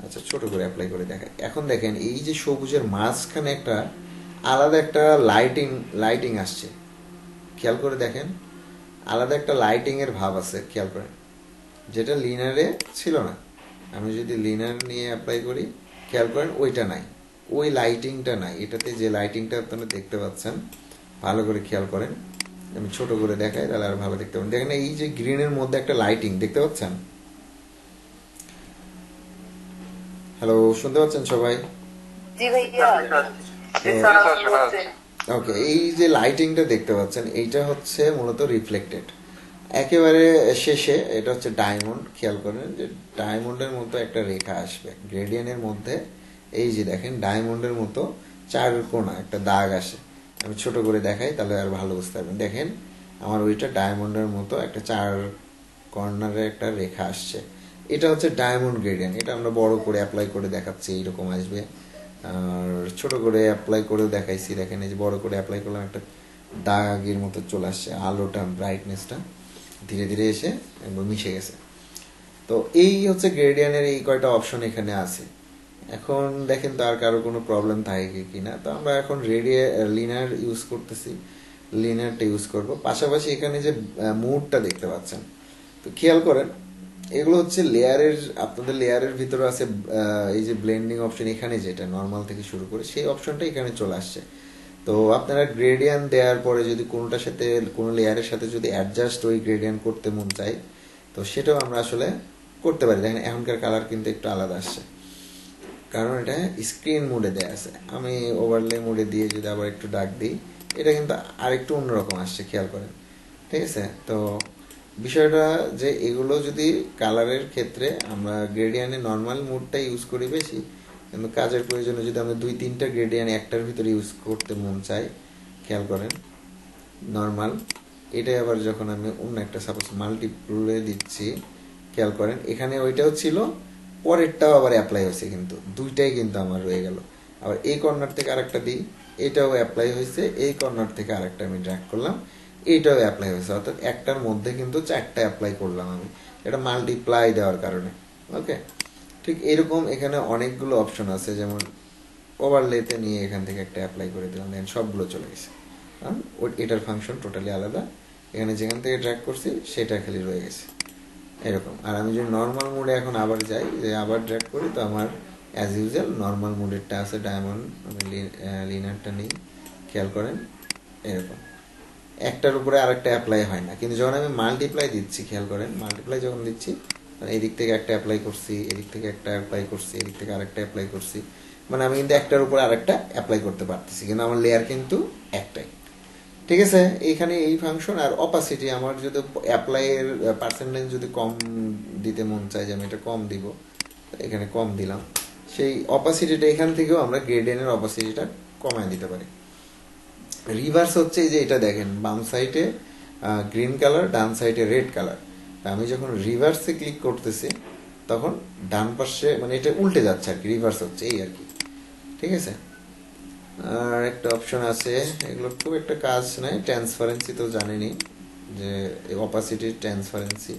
আচ্ছা ছোট করে অ্যাপ্লাই করে দেখাই। এখন দেখেন এই যে সবুজের মাঝখানে একটা আলাদা একটা লাইটিং আসছে, খেয়াল করে দেখেন আলাদা একটা লাইটিং এর ভাব আছে, খেয়াল করেন, যেটা লিনারে ছিল না। আমি যদি লিনার নিয়ে অ্যাপ্লাই করি, খেয়াল করেন ওইটা নাই, ওই লাইটিংটা নাই। এটাতে যে লাইটিংটা আপনারা দেখতে পাচ্ছেন, ভালো করে খেয়াল করেন, আমি ছোট করে দেখাই তাহলে আর ভালো দেখতে পাবেন। দেখেন এই যে গ্রিনের মধ্যে একটা লাইটিং দেখতে পাচ্ছেন। হ্যালো, শুনতে পাচ্ছেন সবাই? ওকে, এই যে লাইটিংটা দেখতে পাচ্ছেন এইটা হচ্ছে মূলত রিফ্লেক্টেড। একেবারে শেষে এটা হচ্ছে ডায়মন্ড। খেয়াল করেন যে ডায়মন্ডের মতো একটা রেখা আসবে গ্রেডিয়েন্টের মধ্যে। এই যে দেখেন ডায়মন্ডের মতো চার কোণা একটা দাগ আসে। আমি ছোট করে দেখাই তাহলে আর ভালো বুঝতে পারবেন। দেখেন আমার ওইটা ডায়মন্ডের মতো একটা চার কর্নারে একটা রেখা আসছে। এটা হচ্ছে ডায়মন্ড গ্রেডিয়েন্ট। এটা আমরা বড় করে অ্যাপ্লাই করে দেখাচ্ছি, এইরকম আসবে। আর ছোট করে অ্যাপ্লাই করেও দেখাইছি, দেখেন এই যে বড় করে অ্যাপ্লাই করলাম, একটা দাগের মতো চলে আসছে। আলোটা ব্রাইটনেসটা ধীরে ধীরে এসে একবার মিশে গেছে। তো এই হচ্ছে গ্রেডিয়েন্টের এই কয়টা অপশন এখানে আছে। এখন দেখেন তো আর কারো কোনো প্রবলেম থাকে কিনা। তো আমরা এখন লিনার ইউজ করতেছি, লিনারটা ইউজ করব। পাশাপাশি এখানে যে মুডটা দেখতে পাচ্ছেন, তো খেয়াল করেন এগুলো হচ্ছে লেয়ারের, আপনাদের লেয়ারের ভিতরে আছে এই যে ব্লেন্ডিং অপশন, এখানে যেটা নর্মাল থেকে শুরু করে সেই অপশনটা এখানে চলে আসছে। তো আপনারা গ্রেডিয়েন্ট দেওয়ার পরে যদি কোনোটার সাথে কোনো লেয়ারের সাথে যদি অ্যাডজাস্ট ওই গ্রেডিয়েন্ট করতে মন চাই, তো সেটাও আমরা আসলে করতে পারি। দেখেন এখনকার কালার কিন্তু একটু আলাদা আসছে, কারণ এটা স্ক্রিন মোডে দেওয়া আছে। আমি ওভারলে মোডে দিয়ে যদি আবার একটু ডাক দিই, এটা কিন্তু আরেকটু অন্যরকম আসছে, খেয়াল করেন। ঠিক আছে? তো বিষয়টা যে এগুলো যদি কালারের ক্ষেত্রে আমরা গ্রেডিয়েন্টে নর্মাল মোডটা ইউজ করি বেশি, কিন্তু কাজের প্রয়োজনে যদি আমরা 2-3টা গ্রেডিয়েন্ট একটার ভিতরে ইউজ করতে মন চাই, খেয়াল করেন নর্মাল, এটাই আবার যখন আমি অন্য একটা সাপোজ মাল্টিপ্লে দিচ্ছি, খেয়াল করেন এখানে ওইটাও ছিল, পরেরটাও আবার অ্যাপ্লাই হয়েছে, কিন্তু দুইটাই কিন্তু আমার রয়ে গেল। আবার এই কর্নার থেকে আরেকটা দিই, এটাও অ্যাপ্লাই হয়েছে। এই কর্নার থেকে আরেকটা আমি ড্র্যাগ করলাম, এইটাও অ্যাপ্লাই হয়েছে। অর্থাৎ একটার মধ্যে কিন্তু চারটা অ্যাপ্লাই করলাম আমি, এটা মাল্টিপ্লাই দেওয়ার কারণে। ওকে, ঠিক এরকম এখানে অনেকগুলো অপশন আছে। যেমন ওভারলেতে নিয়ে এখান থেকে একটা অ্যাপ্লাই করে দিলাম, দেন সবগুলো চলে গেছে, কারণ এটার ফাংশন টোটালি আলাদা। এখানে যেখান থেকে ড্র্যাগ করছি সেটা খালি রয়ে গেছে এরকম। আর আমি যদি নর্মাল মোডে এখন আবার যাই, যে আবার ড্র্যাগ করি, তো আমার অ্যাজ ইউজুয়াল নর্মাল মোডেরটা আছে ডায়মন্ড। আমি লিনারটা নিই, খেয়াল করেন এরকম একটার উপরে আরেকটা অ্যাপ্লাই হয় না। কিন্তু যখন আমি মাল্টিপ্লাই দিচ্ছি, খেয়াল করেন মাল্টিপ্লাই যখন দিচ্ছি, এদিক থেকে একটা অ্যাপ্লাই করছি, এদিক থেকে একটা অ্যাপ্লাই করছি, এদিক থেকে আরেকটা অ্যাপ্লাই করছি, মানে আমি কিন্তু একটার উপরে আরেকটা অ্যাপ্লাই করতে পারতেছি, কিন্তু আমার লেয়ার কিন্তু একটাই। ঠিক আছে? এইখানে এই ফাংশন। আর অপাসিটি, আমার যদি অ্যাপ্লাইয়ের পার্সেন্টেজ যদি কম দিতে মন চায়, যে আমি এটা কম দিব, এখানে কম দিলাম, সেই অপাসিটিটা এখান থেকেও আমরা গ্রেডিয়েন্টের অপাসিটিটা কমায় দিতে পারি। রিভার্স হচ্ছে যে এটা দেখেন বাম সাইডে গ্রিন কালার, ডান সাইডে রেড কালার। আমি যখন রিভার্সে ক্লিক করতেছি, তখন ডান পাশে মানে এটা উল্টে যাচ্ছে আর কি, রিভার্স হচ্ছে এই আর কি। ঠিক আছে? আর একটা অপশন আছে, এগুলো খুব একটা কাজ নাই। ট্রান্সপারেন্সি তো জানেনই, যে অপাসিটি ট্রান্সপারেন্সি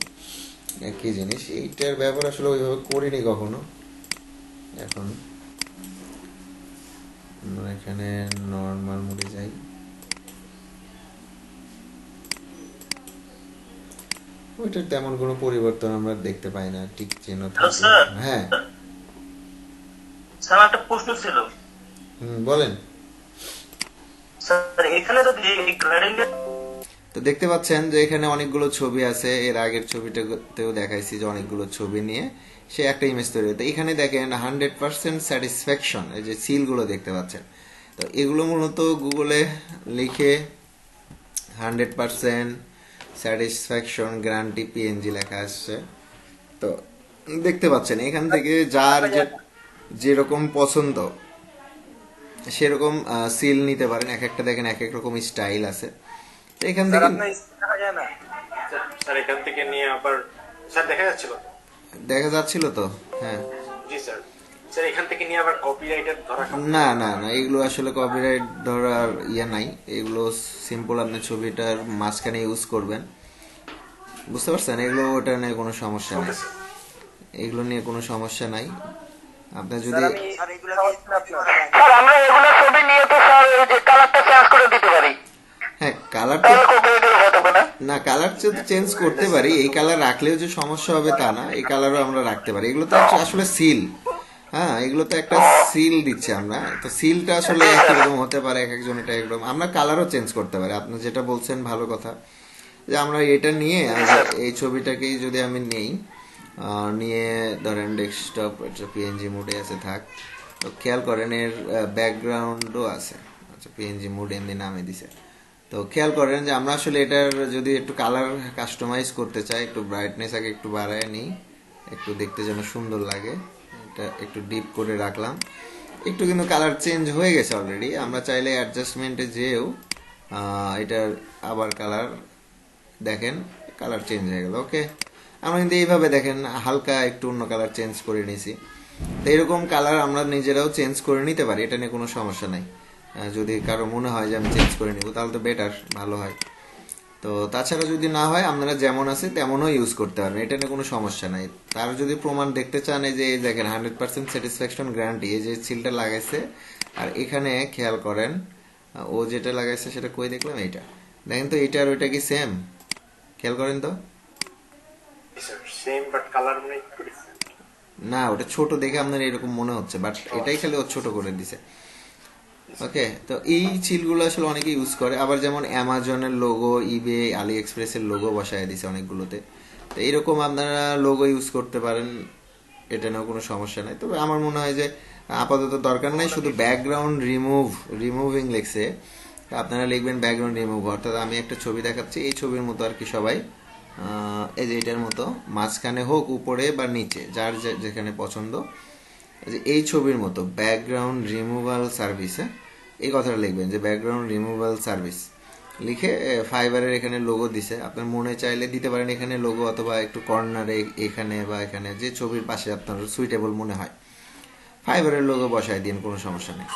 একই জিনিস। এইটার ব্যবহার আসলে ওইভাবে করিনি কখনো। এখন আমরা এখানে নর্মাল মোডে যাই, ওইটার তেমন কোনো পরিবর্তন আমরা দেখতে পাই না, ঠিক চিহ্ন থাকে। হ্যাঁ স্যার একটা প্রশ্ন ছিল। বলেন। স্যার এখানে যদি গ্রেডিয়েন্ট, তো দেখতে পাচ্ছেন যে এখানে অনেকগুলো ছবি আছে। এর আগের ছবিটাতেও দেখাইছি যে অনেকগুলো ছবি নিয়ে সে একটা ইমেজ তৈরি হতো। এখানে দেখেন 100% স্যাটিসফ্যাকশন, এই যে সিলগুলো দেখতে পাচ্ছেন। তো এগুলো মূলত গুগলে লিখে 100% স্যাটিসফ্যাকশন গ্যারান্টি পিএনজি লেখা আসছে। তো দেখতে পাচ্ছেন এখান থেকে যার যেরকম পছন্দ সেরকম সিল নিতে পারেন। এক একটা দেখেন এক এক রকম স্টাইল আছে। তো এখান থেকে দেখা যায় না স্যার, এখান থেকে নিয়ে আবার স্যার দেখা যাচ্ছিল তো? দেখা যাচ্ছিল তো, হ্যাঁ। জি স্যার। স্যার এখান থেকে নিয়ে আবার কপিরাইটের ধরা না না না, এগুলো আসলে কপিরাইট ধরার ইয়ে নাই। এগুলো সিম্পল আপনি ছবিটার মাঝখানে ইউজ করবেন, বুঝতে পারছেন? এগুলো ওটা নিয়ে কোনো সমস্যা নাই, এগুলো নিয়ে কোনো সমস্যা নাই। আপনার যদি স্যার আমরা এগুলো ছবি নিয়ে তো স্যার ওই যে কালারটা চেঞ্জ করে দিতে পারি। হ্যাঁ কালার তাহলে কপিরাইটের হবে না? না, কালার চেঞ্জ করতে পারি। এই কালার রাখলেও যে সমস্যা হবে তা না, এই কালারও আমরা রাখতে পারি। এগুলো তো আসলে সিল, হ্যাঁ এগুলো তো একটা সিল দিচ্ছে আমরা। তো সিলটা আসলে একই রকম হতে পারে, এক একজন এটা একরকম। আমরা কালারও চেঞ্জ করতে পারি। আপনি যেটা বলছেন ভালো কথা, যে আমরা এটা নিয়ে এই ছবিটাকেই যদি আমি নেই, নিয়ে ধরেন ডেস্কটপ পিএনজি মোডে আছে থাক, তো খেয়াল করেন এর ব্যাকগ্রাউন্ডও আছে। আচ্ছা পিএনজি মোড এমনি নামে দিছে। তো খেয়াল করেন যে আমরা আসলে এটার যদি একটু কালার কাস্টমাইজ করতে চাই, একটু ব্রাইটনেস আগে একটু বাড়ায় নিই, একটু দেখতে যেন সুন্দর লাগে। এটা একটু ডিপ করে রাখলাম, একটু কিন্তু কালার চেঞ্জ হয়ে গেছে অলরেডি। আমরা চাইলে অ্যাডজাস্টমেন্টে যেও এটার আবার কালার দেখেন, কালার চেঞ্জ হয়ে গেল। ওকে, আমরা কিন্তু এইভাবে দেখেন হালকা একটু অন্য কালার চেঞ্জ করে নিয়েছি। তো এরকম কালার আমরা নিজেরাও চেঞ্জ করে নিতে পারি, এটা নিয়ে কোনো সমস্যা নাই। যদি কারো মনে হয় যে আমি চেঞ্জ করে নিব তাহলে তো বেটার, ভালো হয়। তো তাছাড়া যদি না হয় আপনারা যেমন আছে তেমনও ইউজ করতে পারবেন, এটা নিয়ে কোনো সমস্যা নাই। তার যদি প্রমাণ দেখতে চান, এই যে এই দেখেন 100% স্যাটিসফ্যাকশন গ্যারান্টি, এই যে সিলটা লাগাইছে। আর এখানে খেয়াল করেন ও যেটা লাগাইছে সেটা কই দেখলাম, এইটা দেখেন তো, এইটা আর ওইটা কি সেম? খেয়াল করেন তো। সেম বাট কালার মানে একটু ডিফারেন্ট। না, ওটা ছোট দেখে আপনার এরকম মনে হচ্ছে, বাট এটাই খালি ও ছোট করে দিছে। ওকে, তো এই চিলগুলো আসলে অনেকে ইউজ করে। আবার যেমন অ্যামাজনের লোগো, ইবে, আলি এক্সপ্রেসের লোগো বসায় দিছে অনেকগুলোতে। তো এইরকম আপনারা লোগো ইউজ করতে পারেন, এটা নিয়েও কোনো সমস্যা নাই। তবে আমার মনে হয় যে আপাতত দরকার নাই, শুধু ব্যাকগ্রাউন্ড রিমুভিং লিখছে, আপনারা লিখবেন ব্যাকগ্রাউন্ড রিমুভ। অর্থাৎ আমি একটা ছবি দেখাচ্ছি, এই ছবির মতো আর কি সবাই, এই যে এটার মতো মাঝখানে হোক উপরে বা নিচে, যার যেখানে পছন্দ, যে এই ছবির মতো ব্যাকগ্রাউন্ড রিমুভাল সার্ভিস, এই কথাটা লিখবেন যে ব্যাকগ্রাউন্ড রিমুভাল সার্ভিস লিখে ফাইবারের এখানে লোগো দিছে। আপনার মনে চাইলে দিতে পারেন এখানে লোগো, অথবা একটু কর্নারে এখানে বা এখানে, যে ছবির পাশে আপনার সুইটেবল মনে হয় ফাইবারের লোগো বসায় দিন, কোনো সমস্যা নেই।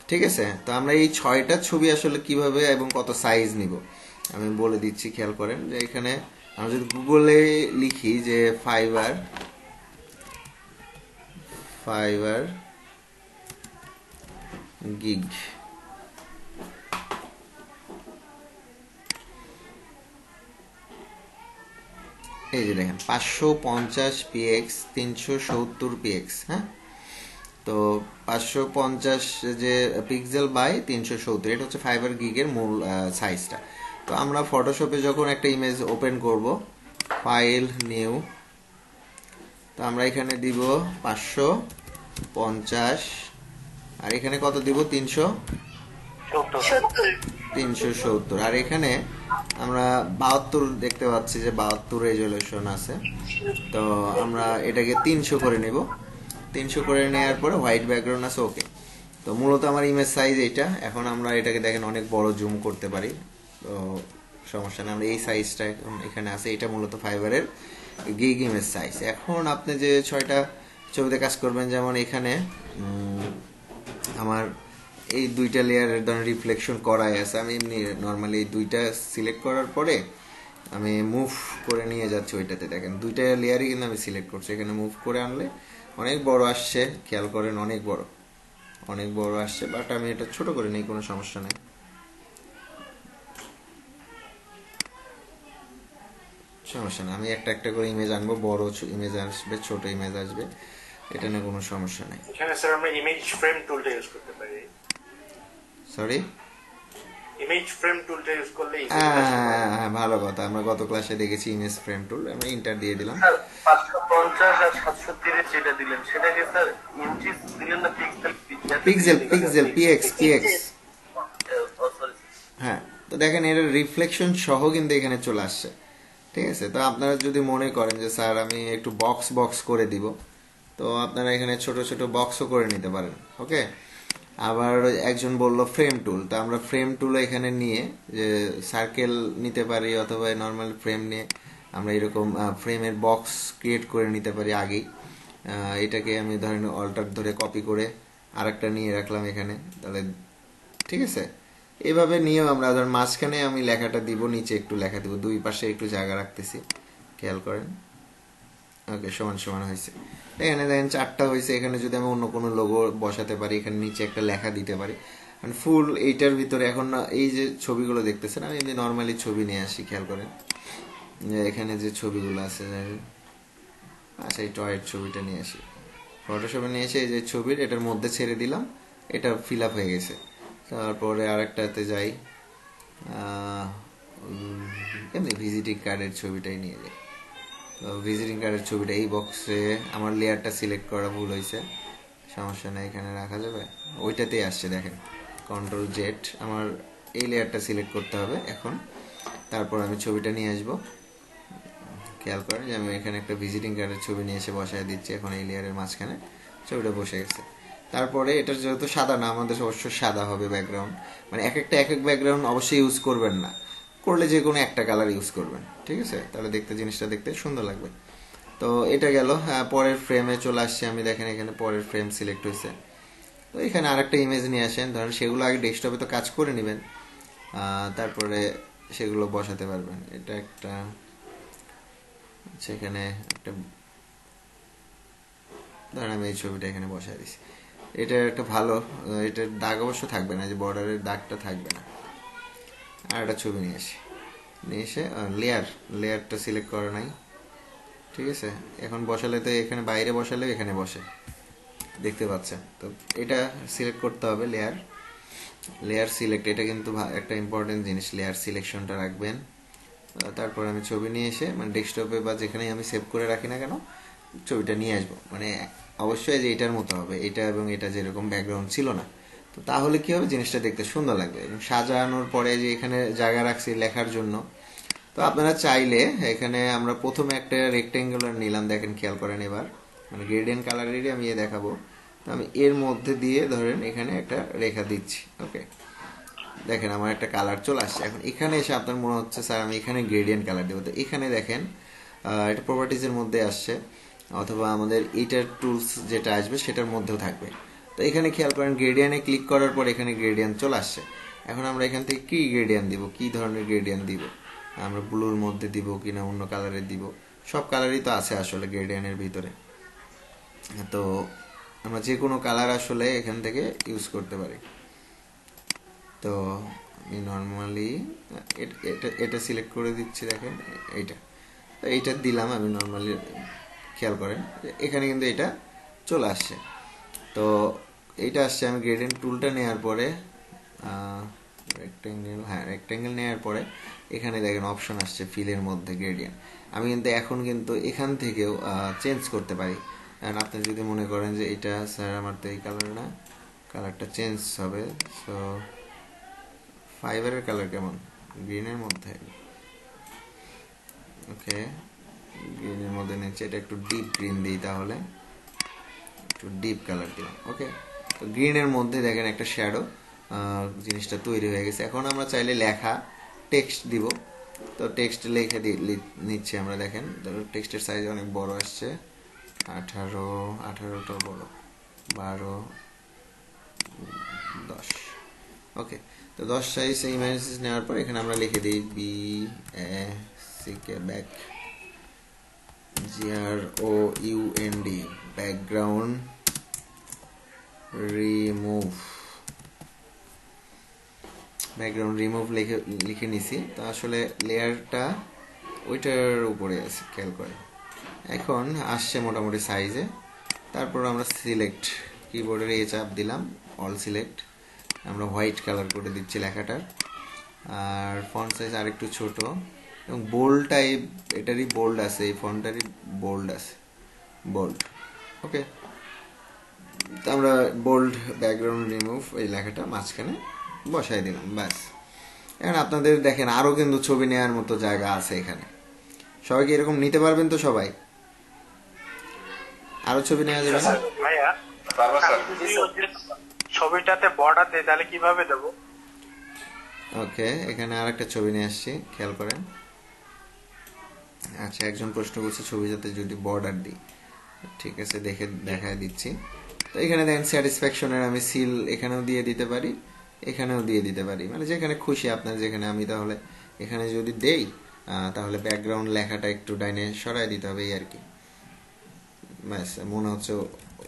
ঠিক আছে, তো আমরা এই 6টা ছবি আসলে কিভাবে এবং কত সাইজ নিব আমি বলে দিচ্ছি। খেয়াল করেন যে এখানে আমরা যদি গুগলে লিখি যে ফাইবার গিগ, এই যে দেখেন 550 পিএক্স 370 পিএক্স। হ্যাঁ, তো 550 যে পিক্সেল বাই 370, এটা হচ্ছে ফাইবার গিগের মূল সাইজটা। তো আমরা ফটোশপে যখন একটা ইমেজ ওপেন করব, ফাইল নিউ, তো আমরা এখানে দিব 550, আর এখানে কত দিব 370, আর এখানে আমরা 72 দেখতে পাচ্ছি যে 72 রেজলিউশন আছে। তো আমরা এটাকে 300 করে নেব, 300 করে নেওয়ার পরে হোয়াইট ব্যাকগ্রাউন্ড আছে। ওকে, তো মূলত আমার ইমেজ সাইজ এইটা। এখন আমরা এটাকে দেখেন অনেক বড় জুম করতে পারি, তো সমস্যা নেই। আমরা এই সাইজটা এখন এখানে আছে, এটা মূলত ফাইবারের গিগ ইমেজ সাইজ। এখন আপনি যে 6টা ছবিতে কাজ করবেন, যেমন এখানে আমার এই 2টা লেয়ারের ধরনের রিফ্লেকশন করাই আছে, আমি এমনি নর্মালি এই 2টা সিলেক্ট করার পরে আমি মুভ করে নিয়ে যাচ্ছি ওইটাতে। দেখেন 2টা লেয়ারই কিন্তু আমি সিলেক্ট করছি, এখানে মুভ করে আনলে অনেক বড় আসছে। খেয়াল করেন অনেক বড় আসছে, বাট আমি এটা ছোট করে নিই, কোনো সমস্যা নেই। সমস্যা না, আমি একটা একটা করে ইমেজ আনবো, বড় ইমেজ আসবে, ছোট ইমেজ আসবে, এটা নিয়ে কোনো সমস্যা নেই। এখানে স্যার আমরা ইমেজ ফ্রেম টুলটা ইউজ করতে পারি। সরি, ইমেজ ফ্রেম টুলটা ইউজ করলে হ্যাঁ, ভালো কথা। আমরা গত ক্লাসে দেখেছি ইমেজ ফ্রেম টুল, আমরা ইন্টার দিয়ে দিলাম। স্যার 550 আর 730 যেটা দিলেন সেটাকে স্যার ইঞ্চিস দিলেন না পিক্সেল পিএক্স। হ্যাঁ, তো দেখেন এর রিফ্লেকশন সহ কিন্তু এখানে চলে আসছে। ঠিক আছে, তো আপনারা যদি মনে করেন যে স্যার আমি একটু বক্স করে দিব, তো আপনারা এখানে ছোট ছোট বক্সও করে নিতে পারেন। ওকে, আবার একজন বলল ফ্রেম টুল, তো আমরা ফ্রেম টুল এখানে নিয়ে যে সার্কেল নিতে পারি, অথবা নর্মাল ফ্রেম নিয়ে আমরা এরকম ফ্রেমের বক্স ক্রিয়েট করে নিতে পারি আগেই। এটাকে আমি ধরেন অল্টার ধরে কপি করে আরেকটা নিয়ে রাখলাম এখানে, তাহলে ঠিক আছে। এভাবে নিয়েও আমরা ধর মাঝখানে আমি লেখাটা দিব, নিচে একটু লেখা দিব, দুই পাশে একটু জায়গা রাখতেছি, খেয়াল করেন। ওকে, সমান হয়েছে। এখানে দেখেন 4টা হয়েছে। এখানে যদি আমি অন্য কোনো লোগো বসাতে পারি, এখানে নিচে একটা লেখা দিতে পারি, মানে ফুল এইটার ভিতরে। এখন এই যে ছবিগুলো দেখতেছেন, আমি এমনি নর্মালি ছবি নিয়ে আসি, খেয়াল করেন এখানে যে ছবিগুলো আছে। আচ্ছা, এই টয়ের ছবিটা নিয়ে আসি, ফটোশপে নিয়ে এসে এই যে ছবির এটার মধ্যে ছেড়ে দিলাম, এটা ফিল আপ হয়ে গেছে। তারপরে আরেকটাতে যাই, এমনি ভিজিটিং কার্ডের ছবিটাই নিয়ে যাই। তো ভিজিটিং কার্ডের ছবিটা এই বক্সে, আমার লেয়ারটা সিলেক্ট করা ভুল হয়েছে, সমস্যা নেই, এখানে রাখা যাবে। ওইটাতেই আসছে দেখেন, কন্ট্রোল জেড। আমার এই লেয়ারটা সিলেক্ট করতে হবে এখন। তারপর আমি ছবিটা নিয়ে আসবো। খেয়াল করেন যে আমি এখানে একটা ভিজিটিং কার্ডের ছবি নিয়ে এসে বসায় দিচ্ছি। এখন এই লেয়ারের মাঝখানে ছবিটা বসে গেছে। তারপরে এটা যেহেতু সাদা না, আমাদের অবশ্যই সাদা হবে ব্যাকগ্রাউন্ড, মানে এক এক ব্যাকগ্রাউন্ড অবশ্যই ইউজ করবেন না, করলে যে কোনো একটা কালার ইউজ করবেন, ঠিক আছে? তাহলে জিনিসটা দেখতে সুন্দর লাগবে। তো এটা গেল। পরের ফ্রেমে চলে আসছে আমি, দেখেন এখানে পরের ফ্রেম সিলেক্ট হয়েছে। তো এখানে আরেকটা ইমেজ নিয়ে আসেন, ধরেন সেগুলো আগে ডেস্কটপে তো কাজ করে নেবেন, তারপরে সেগুলো বসাতে পারবেন। এটা একটা, সেখানে একটা, ধরেন আমি এই ছবিটা এখানে বসাই দিছি। এটা একটা ভালো, এটার দাগ অবশ্য থাকবে না, যে বর্ডারের দাগটা থাকবে না। আর একটা ছবি নিয়ে এসে লেয়ারটা সিলেক্ট করা নাই, ঠিক আছে? এখন বসালে তো এখানে বাইরে বসালেও এখানে বসে, দেখতে পাচ্ছেন তো। এটা সিলেক্ট করতে হবে, লেয়ার সিলেক্ট, এটা কিন্তু একটা ইম্পর্টেন্ট জিনিস, লেয়ার সিলেকশনটা রাখবেন। তারপর আমি ছবি নিয়ে এসে, মানে ডেস্কটপে বা যেখানেই আমি সেভ করে রাখি না কেন, ছবিটা নিয়ে আসবো। মানে অবশ্যই যে এটার মতো হবে, এটা এবং এটা যেরকম ব্যাকগ্রাউন্ড ছিল না, তো তাহলে কি হবে, জিনিসটা দেখতে সুন্দর লাগবে। এবং সাজানোর পরে যে এখানে জায়গা রাখছি লেখার জন্য, তো আপনারা চাইলে এখানে আমরা প্রথমে একটা রেক্টেঙ্গুলার নিলাম, দেখেন খেয়াল করেন এবার, মানে গ্রেডিয়েন্ট কালারেরই আমি দেখাবো। তো আমি এর মধ্যে দিয়ে ধরেন এখানে একটা রেখা দিচ্ছি, ওকে? দেখেন আমার একটা কালার চলে আসছে। এখন এখানে এসে আপনার মনে হচ্ছে স্যার আমি এখানে গ্রেডিয়েন্ট কালার দেবো, তো এখানে দেখেন এটা প্রপার্টিজের মধ্যে আসছে, অথবা আমাদের এইটার টুলস যেটা আসবে সেটার মধ্যেও থাকবে। তো এখানে খেয়াল করেন গ্রেডিয়েন্টে ক্লিক করার পর এখানে গ্রেডিয়েন্ট চলে আসছে। এখন আমরা এখান থেকে কি গ্রেডিয়েন্ট দিব, কি ধরনের গ্রেডিয়েন্ট দিব, আমরা ব্লুর মধ্যে দিব কিনা অন্য কালারের দিব, সব কালারই তো আছে আসলে গ্রেডিয়েন্টের ভিতরে। তো আমরা যে কোনো কালার আসলে এখান থেকে ইউজ করতে পারি। তো আমি নর্মালি এটা সিলেক্ট করে দিচ্ছি, দেখেন এইটা দিলাম আমি নর্মালি। খেয়াল করেন এখানে কিন্তু এটা চলে আসছে। তো এইটা আসছে, আমি গ্রেডিয়েন্ট টুলটা নেওয়ার পরে রেক্টেঙ্গেল নেওয়ার পরে এখানে দেখেন অপশন আসছে ফিলের মধ্যে গ্রেডিয়েন্ট। আমি কিন্তু এখন কিন্তু এখান থেকেও চেঞ্জ করতে পারি। কারণ আপনি যদি মনে করেন যে এটা স্যার আমার তো এই কালার না, কালারটা চেঞ্জ হবে, সো ফাইবারের কালার কেমন, গ্রিনের মধ্যে, ওকে? গ্রিনের মধ্যে নিচ্ছে, এটা একটু ডিপ গ্রিন দিই, তাহলে একটু ডিপ কালার দিলাম, ওকে? তো গ্রিনের মধ্যে দেখেন একটা শ্যাডো জিনিসটা তৈরি হয়ে গেছে। এখন আমরা চাইলে লেখা টেক্সট দিব, তো টেক্সট লেখা নিচ্ছে আমরা। দেখেন টেক্সটের সাইজ অনেক বড় আসছে, 18টা বড়, 12, 10, ওকে? তো 10 সাইজ ইমেজ নেওয়ার পর এখানে আমরা লিখে দিই BACK back, GROUND background remove লিখে নিছি। তো আসলে লেয়ারটা ওইটার উপরে আছে, খেয়াল করে। এখন আসছে মোটামুটি সাইজে। তারপর আমরা সিলেক্ট, কিবোর্ডের চাপ দিলাম, অল সিলেক্ট, আমরা হোয়াইট কালার করে দিচ্ছি লেখাটার। আর ফন্ট সাইজ আরেকটু ছোট, এবং বোল্ড টাইপ, এটারই বোল্ড আছে, এই ফন্টটারই বোল্ড আছে, বোল্ড, ওকে? তো আমরা বোল্ড ব্যাকগ্রাউন্ড রিমুভ এই লেখাটা মাঝখানে বসাই দিলাম, ব্যাস। এখন আপনাদের দেখেন আরও কিন্তু ছবি নেওয়ার মতো জায়গা আছে এখানে। সবাই কি এরকম নিতে পারবেন তো? সবাই আরো ছবি নেওয়া যাবে না? ভাইয়া ছবিটাতে বর্ডার দেয় তাহলে কিভাবে দেবো? ওকে, এখানে আরেকটা ছবি নিয়ে আসছি, খেয়াল করেন। আচ্ছা, একজন প্রশ্ন করছে ছবি যাতে যদি বর্ডার দিই, ঠিক আছে, দেখায় দিচ্ছি। তো এখানে দেখেন স্যাটিসফ্যাকশনের আমি সিল এখানেও দিয়ে দিতে পারি, এখানেও দিয়ে দিতে পারি, মানে যেখানে খুশি আপনার, যেখানে। আমি তাহলে এখানে যদি দেই, তাহলে ব্যাকগ্রাউন্ড লেখাটা একটু ডাইনে সরাই দিতে হবে, এই আর কি। ব্যাস, মনে হচ্ছে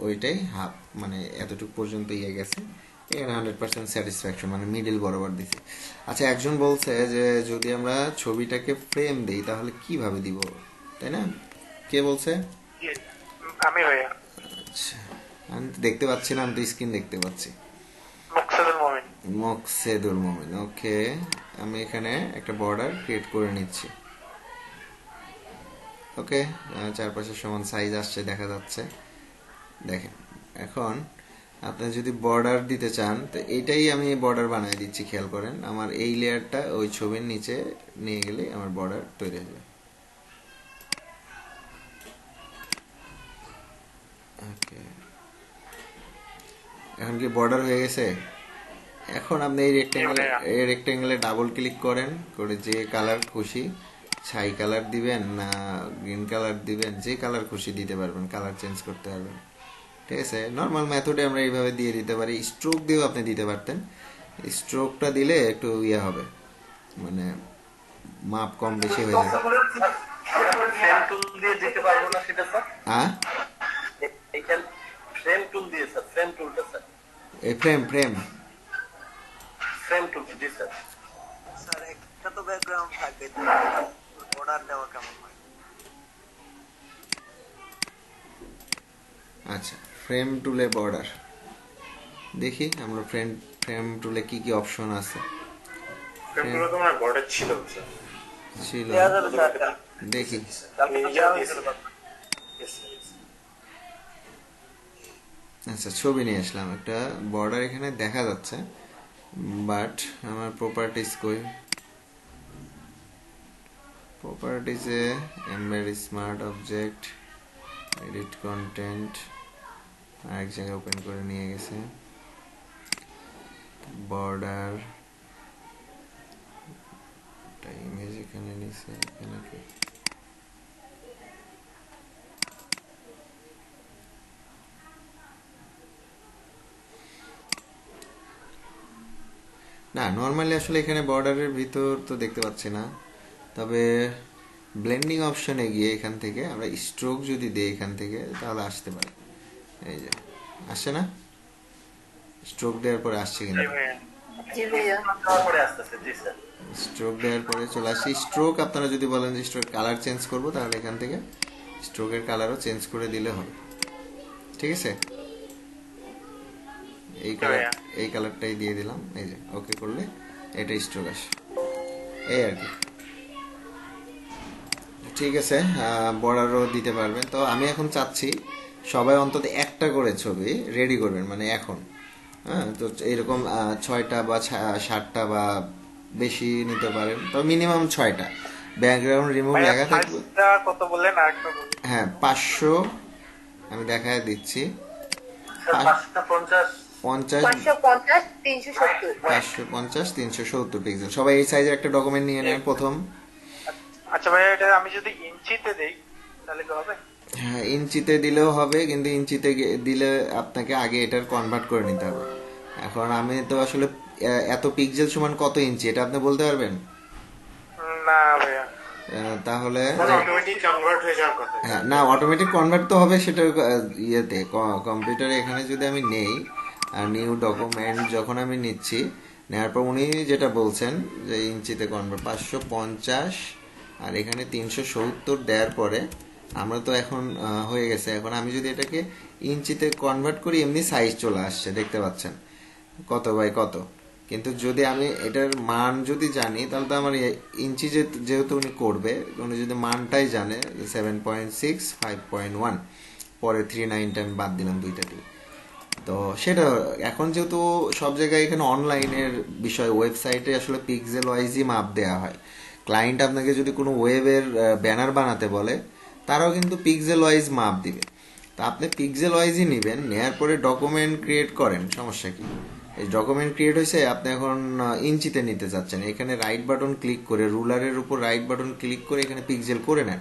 ওইটাই হাফ, মানে এতটুকু পর্যন্ত ইয়ে গেছে। এখানে 100% স্যাটিসফ্যাকশন, মানে মিডিল বরাবর দিছি। আচ্ছা, একজন বলছে যে যদি আমরা ছবিটাকে ফ্রেম দিই তাহলে কিভাবে দিব, তাই না? কে বলছে? আমি ভাইয়া। আচ্ছা, আমি তো দেখতে পাচ্ছি না, আমি তো স্ক্রিন দেখতে পাচ্ছি। মকসেদুল মোমিন, ওকে। আমি এখানে একটা বর্ডার ক্রিয়েট করে নিচ্ছি, ওকে? চারপাশে সমান সাইজ আসছে, দেখা যাচ্ছে, দেখেন। এখন আপনি যদি বর্ডার দিতে চান তো এইটাই আমি বর্ডার বানিয়ে দিচ্ছি, খেয়াল করেন আমার এই লেয়ারটা ওই ছবির নিচে নিয়ে গেলে আমার বর্ডার তৈরি হয়ে যাবে। ওকে, এখন কি বর্ডার হয়ে গেছে? এখন আপনি এই রেক্টেঙ্গেলে ডাবল ক্লিক করেন, করে যে কালার খুশি, ছাই কালার দিবেন না গ্রিন কালার দিবেন, যে কালার খুশি দিতে পারবেন, কালার চেঞ্জ করতে পারবেন। ঠিক আছে, নর্মাল মেথডে আমরা এইভাবে দিয়ে দিতে পারি। স্ট্রোক দিয়েও আপনি দিতে পারতেন, স্ট্রোকটা দিলে একটু ইয়ে হবে, মানে মাপ কম বেশি হয়ে যাবে। ফ্রেম টুল দিয়ে দিতে পারবো না সেটা স্যার? হ্যাঁ, এইখান ফ্রেম টুল দিয়ে স্যার, ফ্রেম টুলটা স্যার, এই ফ্রেম ফ্রেম টুল জি স্যার। স্যার একটা তো ব্যাকগ্রাউন্ড থাকবে, অর্ডার দেওয়া কেমন হয়? আচ্ছা, ফ্রেম টুলে বর্ডার দেখি আমরা ফ্রেম টুলে কি কি অপশন আছে। ফ্রেমগুলো তো আমার বর্ডার ছিল স্যার। ছিল, দেওয়া যাবে স্যার, দেখি। আমি নিজেও দিয়েছিলাম। Yes, sir, yes. আচ্ছা, ছবি নিয়ে আসলাম, একটা বর্ডার এখানে দেখা যাচ্ছে, বাট আমার প্রপার্টিজ কই? প্রপার্টিজে embed smart object, edit content, আরেক জায়গায় ওপেন করে নিয়ে গেছে। বর্ডার ইমেজ এখানে নিচে, এখানে কি? না, নর্মালি আসলে এখানে বর্ডারের ভিতর তো দেখতে পাচ্ছি না, তবে ব্লেন্ডিং অপশনে গিয়ে এখান থেকে আমরা স্ট্রোক যদি দিই এখান থেকে, তাহলে আসতে পারে। এই যে আসছে না, স্ট্রোক দেওয়ার পরে আসছে কিনা? পরে আসতেছে জি স্যার। স্ট্রোক দেওয়ার পরে চলে আসছে। স্ট্রোক আপনারা যদি বলেন যে স্ট্রোক কালার চেঞ্জ করবো, তাহলে এখান থেকে স্ট্রোকের কালারও চেঞ্জ করে দিলে হবে। ঠিক আছে, এই কালারটাই দিয়ে দিলাম, এই যে ওকে করলে এটা স্ট্রোক আসে, এই আর কি। ঠিক আছে, বর্ডারও দিতে পারবেন। তো আমি এখন চাচ্ছি সবাই অন্তত একটা করে ছবি রেডি করবেন, মানে এখন। হ্যাঁ, তো এরকম 6টা বা 7টা বা বেশি নিতে পারেন, তো মিনিমাম 6টা ব্যাকগ্রাউন্ড রিমুভ লেখা থাকবে। কত বললেন আরেকটা বলুন? হ্যাঁ, 500 আমি দেখায় দিচ্ছি। 550 50 550 370 550 370 পিক্সেল। সবাই এই সাইজের একটা ডকুমেন্ট নিয়ে নেন প্রথম। আচ্ছা ভাই, এটা আমি যদি ইঞ্চিতে দেই তাহলে কি হবে? হ্যাঁ, ইঞ্চিতে দিলেও হবে, কিন্তু ইঞ্চিতে দিলে আপনাকে আগে এটার কনভার্ট করে নিতে হবে। এখন আমি তো আসলে এত পিক্সেল সমান কত ইঞ্চি এটা আপনি বলতে পারবেন? না ভাইয়া, তাহলে অটোমেটিক কনভার্ট হয়ে যাওয়ার কথা। হ্যাঁ, না, অটোমেটিক কনভার্ট তো হবে সেটা ইয়েতে কম্পিউটারে। এখানে যদি আমি নেই নিউ ডকুমেন্ট, যখন আমি নিচ্ছি, নেওয়ার পর উনি যেটা বলছেন যে ইঞ্চিতে কনভার্ট 550 আর এখানে 370 দেওয়ার পরে আমরা তো এখন হয়ে গেছে। এখন আমি যদি এটাকে ইঞ্চিতে কনভার্ট করি, এমনি সাইজ চলে আসছে, দেখতে পাচ্ছেন কত বাই কত। কিন্তু যদি আমি এটার মান যদি জানি, তাহলে তো আমার ইঞ্চি যেহেতু উনি করবে, উনি যদি মানটাই জানে 7.6 5.1, পরে 3.9টা আমি বাদ দিলাম, দুইটা দিয়ে। তো সেটা এখন যেহেতু সব জায়গায় এখানে অনলাইনের বিষয়, ওয়েবসাইটে আসলে পিক্সেল ওয়াইজই মাপ দেওয়া হয়। ক্লায়েন্ট আপনাকে যদি কোনো ওয়েবের ব্যানার বানাতে বলে, তারাও কিন্তু পিক্সেল ওয়াইজ মাপ দিবে। তা আপনি পিক্সেল ওয়াইজই নেবেন, নেওয়ার পরে ডকুমেন্ট ক্রিয়েট করেন, সমস্যা কি? এই ডকুমেন্ট ক্রিয়েট হয়েছে, আপনি এখন ইঞ্চিতে নিতে চাচ্ছেন, এখানে রাইট বাটন ক্লিক করে, রুলারের উপর রাইট বাটন ক্লিক করে এখানে পিক্সেল করে নেন।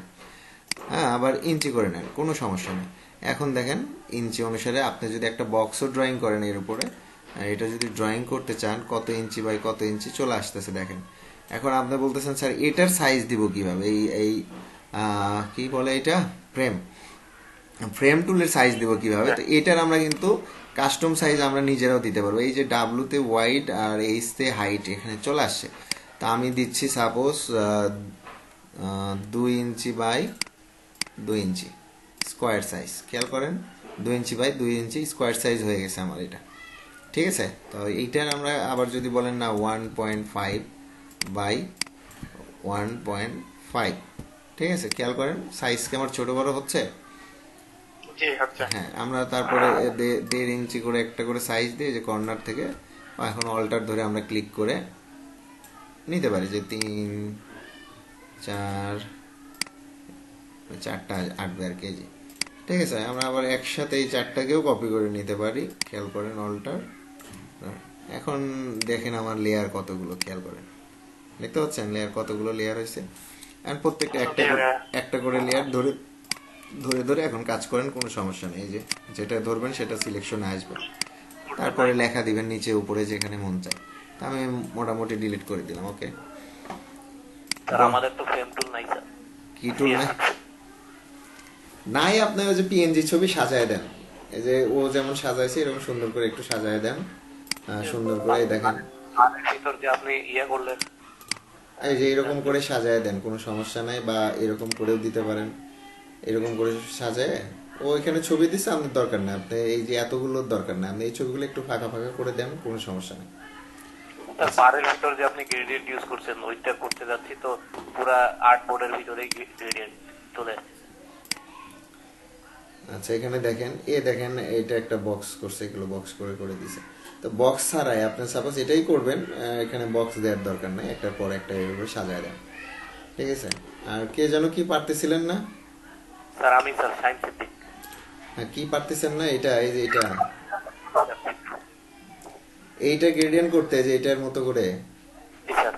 হ্যাঁ, আবার ইঞ্চি করে নেন, কোনো সমস্যা নেই। এখন দেখেন ইঞ্চি অনুসারে আপনি যদি একটা বক্সও ড্রয়িং করেন এর উপরে, এটা যদি ড্রয়িং করতে চান কত ইঞ্চি বাই কত ইঞ্চি চলে আসতেছে, দেখেন। এখন আপনি বলতেছেন স্যার এটার সাইজ দিব কিভাবে? এই কি বলে এটা, ফ্রেম টুলের সাইজ দিব কিভাবে? তো এটার আমরা কিন্তু কাস্টম সাইজ আমরা নিজেরাও দিতে পারবো। এই যে ডাব্লুতে ওয়াইড আর এইচতে হাইট এখানে চলে আসছে। তা আমি দিচ্ছি suppose 2 inch by 2 inch square size. খেয়াল করেন 2 inch by 2 inch square size হয়ে গেছে আমার এটা। ঠিক আছে, তো এইটার আমরা আবার যদি বলেন না 1.5 বাই 1.5, ঠিক আছে, খেয়াল করেন সাইজ কি আমার ছোট বড় হচ্ছে? জি আচ্ছা হ্যাঁ, আমরা তারপরে 1.5 ইঞ্চি করে একটা করে সাইজ দিয়ে যে কর্নার থেকে এখন অল্টার ধরে আমরা ক্লিক করে নিতে পারি যে 3 4 চারটা আসবে আর কেজি। ঠিক আছে, আমরা আবার একসাথে এই চারটাকেও কপি করে নিতে পারি। খেয়াল করেন অল্টার। এখন দেখেন আমার লেয়ার কতগুলো, খেয়াল করেন, দেখতে পাচ্ছেন লেয়ার কতগুলো লেয়ার হয়েছে। আর প্রত্যেকটা একটা করে লেয়ার ধরে ধরে ধরে এখন কাজ করেন, কোনো সমস্যা নেই। এই যে যেটা ধরবেন সেটা সিলেকশনে আসবে, তারপরে লেখা দিবেন নিচে উপরে যেখানে মন চায়। তা আমি মোটামুটি ডিলিট করে দিলাম। ওকে, স্যার আমাদের তো ফ্রেম টুল নাই স্যার। কি টুল নাই? নাই, আপনি ওই যে পিএনজি ছবি সাজায় দেন, এই যে ও যেমন সাজাইছে এরকম সুন্দর করে একটু সাজায় দেন। সুন্দর করে এই দেখেন, আর ভিতর যে আপনি ইয়ে করলেন, এই যে এরকম করে সাজায় দেন, কোনো সমস্যা নাই। বা এরকম করেও দিতে পারেন, এরকম করে সাজায়। ও এখানে ছবি দিচ্ছে, আপনার দরকার নেই, আপনি এই যে এতগুলোর দরকার নেই, আপনি এই ছবিগুলো একটু ফাঁকা ফাঁকা করে দেন, কোনো সমস্যা নেই। স্যার বারের ভিতর যে আপনি গ্রেডিয়েন্ট ইউজ করছেন ওইটা করতে যাচ্ছি তো পুরা আর্ট বোর্ডের ভিতরেই গ্রেডিয়েন্ট চলে আসছে। আচ্ছা, এখানে দেখেন, দেখেন এটা একটা বক্স করছে, এগুলো বক্স করে করে দিছে। তো বক্স ছাড়াই আপনি সাপোজ এটাই করবেন, এখানে বক্স দেওয়ার দরকার নাই, একটার পর একটা এইভাবে সাজায় দেন। ঠিক আছে। আর কে যেন কি পারতেছিলেন না? স্যার আমি স্যার সায়েন্স সিদ্দিক। হ্যাঁ, কি পারতেছেন না? এটা এই যে এইটা গ্রেডিয়েন্ট করতে, যে এটার মতো করে। জি স্যার।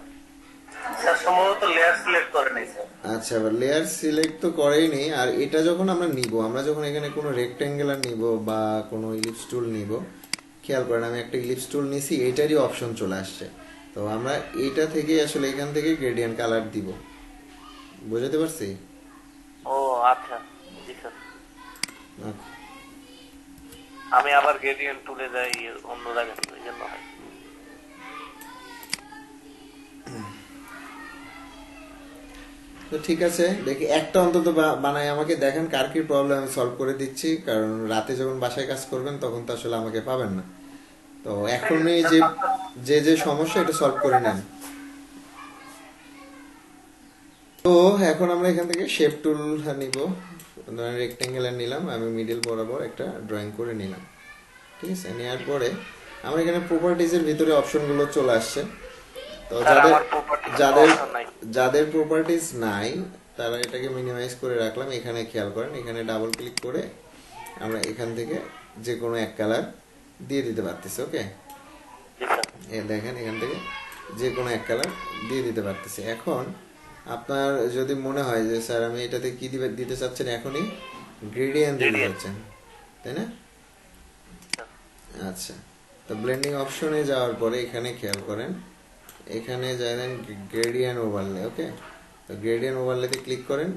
স্যার সম্ভবত লেয়ার সিলেক্ট করে নাই স্যার। আচ্ছা, এবার লেয়ার সিলেক্ট তো করেই নেই। আর এটা যখন আমরা নিব, আমরা যখন এখানে কোনো রেক্টেঙ্গুলার নিব বা কোনো ইলিপস টুল নিব, খেয়াল করেন আমি একটা ইলিপস টুল নিছি, এটারই অপশন চলে আসছে। তো আমরা এটা থেকে আসলে এখান থেকে গ্রেডিয়েন্ট কালার দিব। বুঝতে পারছি? ও আচ্ছা, জি স্যার। Okay. আমি আবার গ্রেডিয়েন্ট তুলে যাই অন্য জায়গায়, ওই জন্য হয়। তো ঠিক আছে, দেখি একটা অন্তত বানাই আমাকে দেখেন, কার কি প্রবলেম আমি সলভ করে দিচ্ছি। কারণ রাতে যখন বাসায় কাজ করবেন তখন তো আসলে আমাকে পাবেন না। তো এখনই যে যে সমস্যা এটা সলভ করে নেন। তো এখন আমরা এখান থেকে শেপ টুল নিব, ধরেন রেক্টেঙ্গুলার নিলাম, আমি মিডল বরাবর একটা ড্রয়িং করে নিলাম। ঠিক আছে, নেওয়ার পরে আমরা এখানে প্রপার্টিজের ভিতরে অপশনগুলো চলে আসছে। তো স্যার যাদের আমার properties যাদের option নাই। যাদের প্রপার্টিজ নাই তারা এটাকে মিনিমাইজ করে রাখলাম। এখানে খেয়াল করেন, এখানে ডাবল ক্লিক করে আমরা এখান থেকে যে কোনো এক কালার দিয়ে দিতে পারতেছি। ওকে, জি স্যার। দেখেন এখান থেকে যে কোনো এক কালার দিয়ে দিতে পারতেছি। এখন আপনার যদি মনে হয় যে স্যার আমি এটাতে কি দিতে চাচ্ছেন, এখনই গ্রেডিয়েন্ট দিতে চাচ্ছেন, তাই না? আচ্ছা, তো ব্লেন্ডিং অপশনে যাওয়ার পরে এখানে খেয়াল করেন, এখানে যাবেন গ্রেডিয়েন্ট ওভারলে। ওকে, তো গ্রেডিয়েন্ট ওভারলেতে ক্লিক করেন,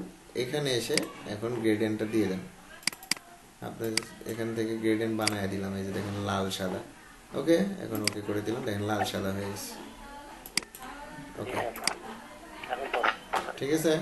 এখানে এসে এখন গ্রেডিয়েন্টটা দিয়ে দেন। আপনি এখান থেকে গ্রেডিয়েন্ট বানায় দিলাম, এই যে দেখেন লাল সাদা। ওকে, এখন ওকে করে দিলাম, দেখেন লাল সাদা হয়ে গেছে। ওকে, আমি তো ঠিক আছে।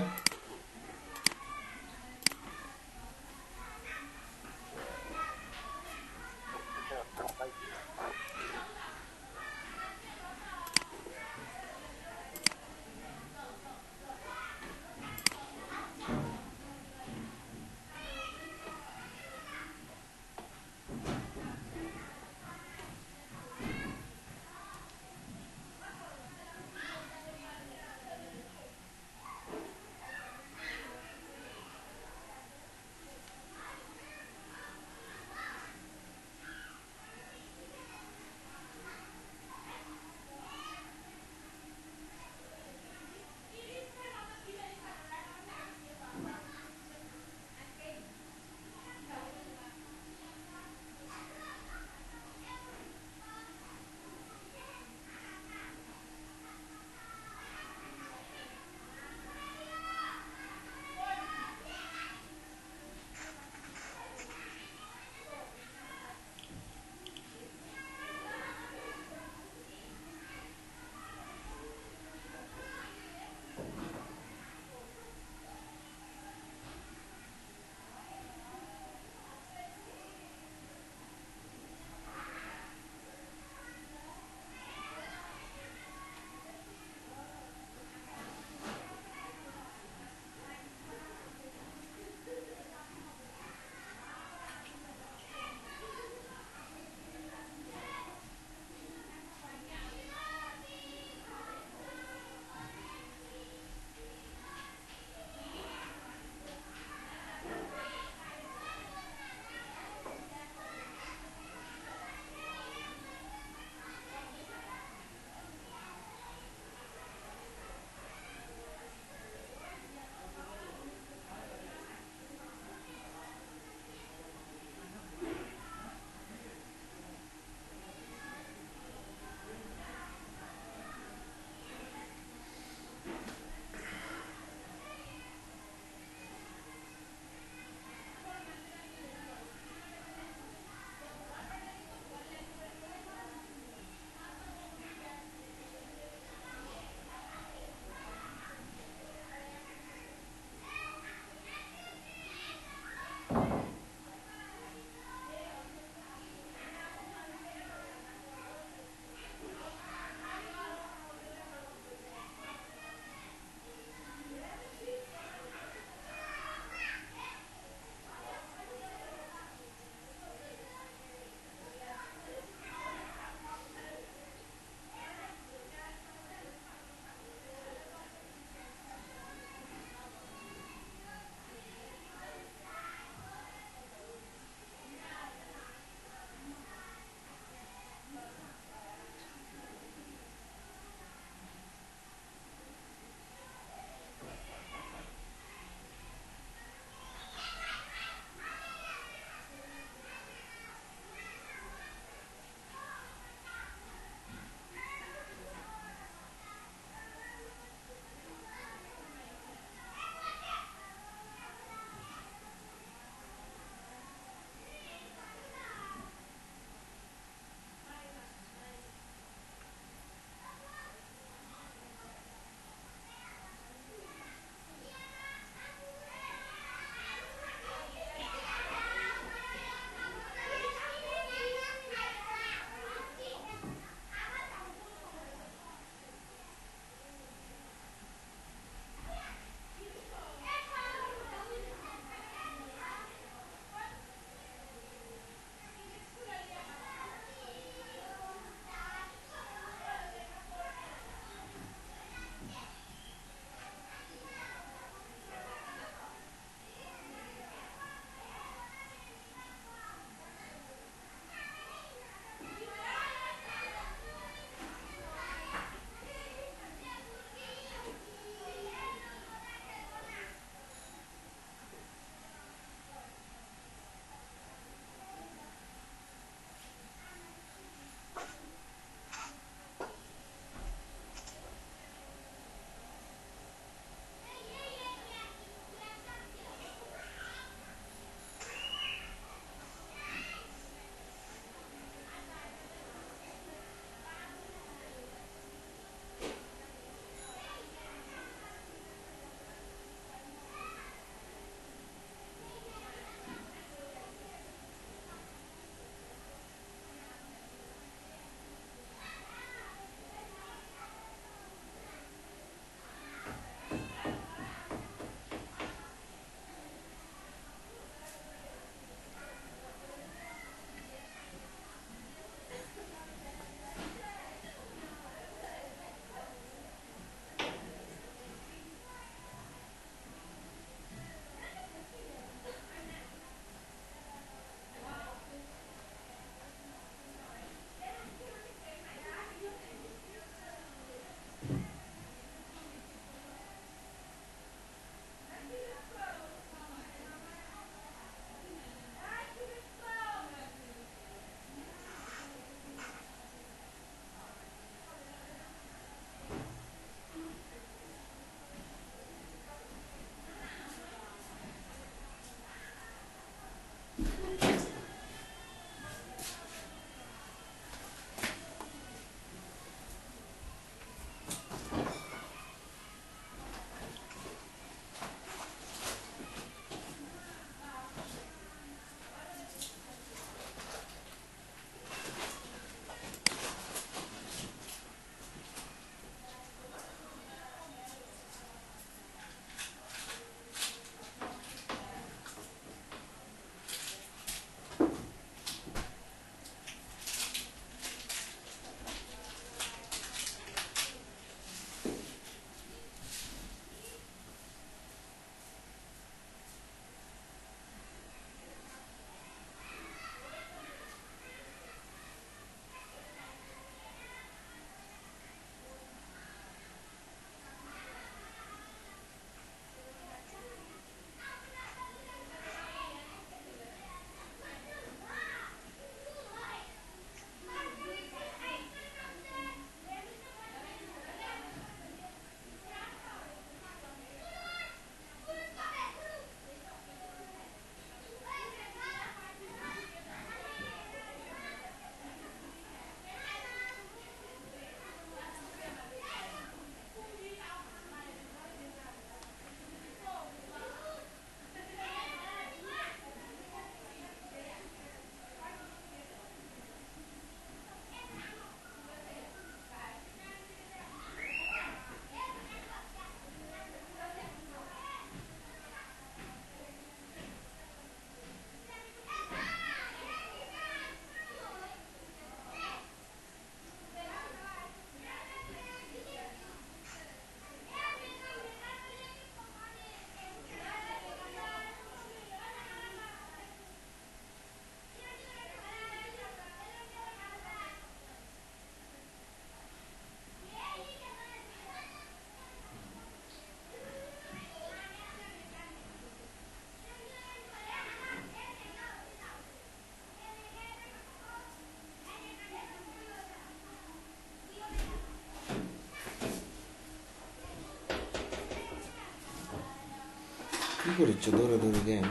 করিচ্ছ দৌড়াদৌড়ি কেন?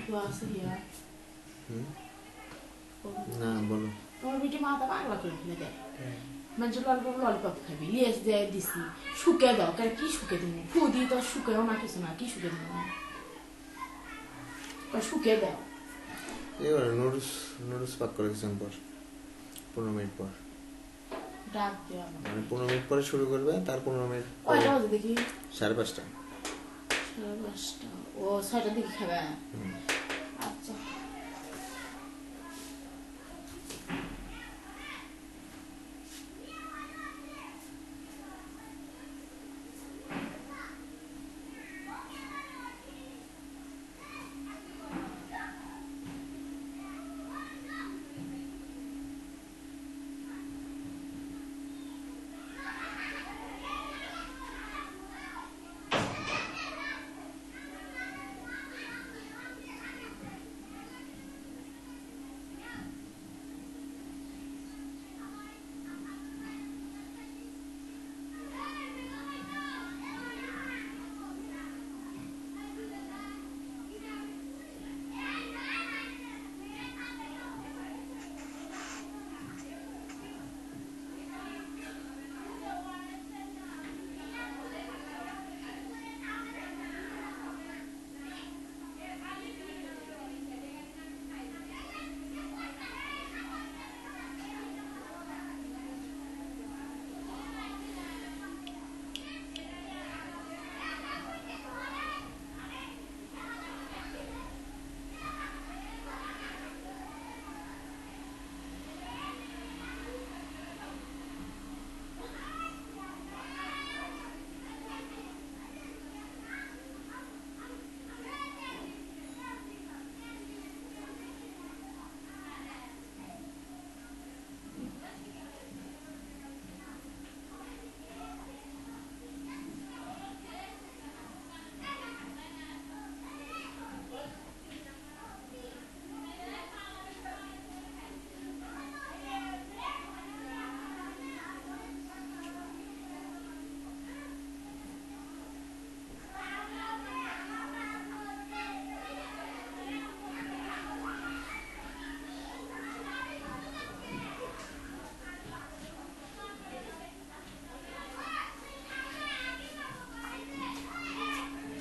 তো আছে ইয়া না বলো। তোমার বেটি মাথা পাগলা করে ফেলে দেয় মানে ললিপপ খাবি লেস দেয় দিছি শুকে দাও কার কি শুকে দিন ফু দিয়ে তো শুকেও না কিছু না কি শুকে দিন শুকে দাও এবার নুডলস পাক করে কিছুক্ষণ পর 15 মিনিট পর ডাক দেওয়া মানে 15 মিনিট পরে শুরু করবে, তার 15 মিনিট পরে কয়টা বাজে দেখি 5:30। 5:30 ও 6টার দিকে খাবে আচ্ছা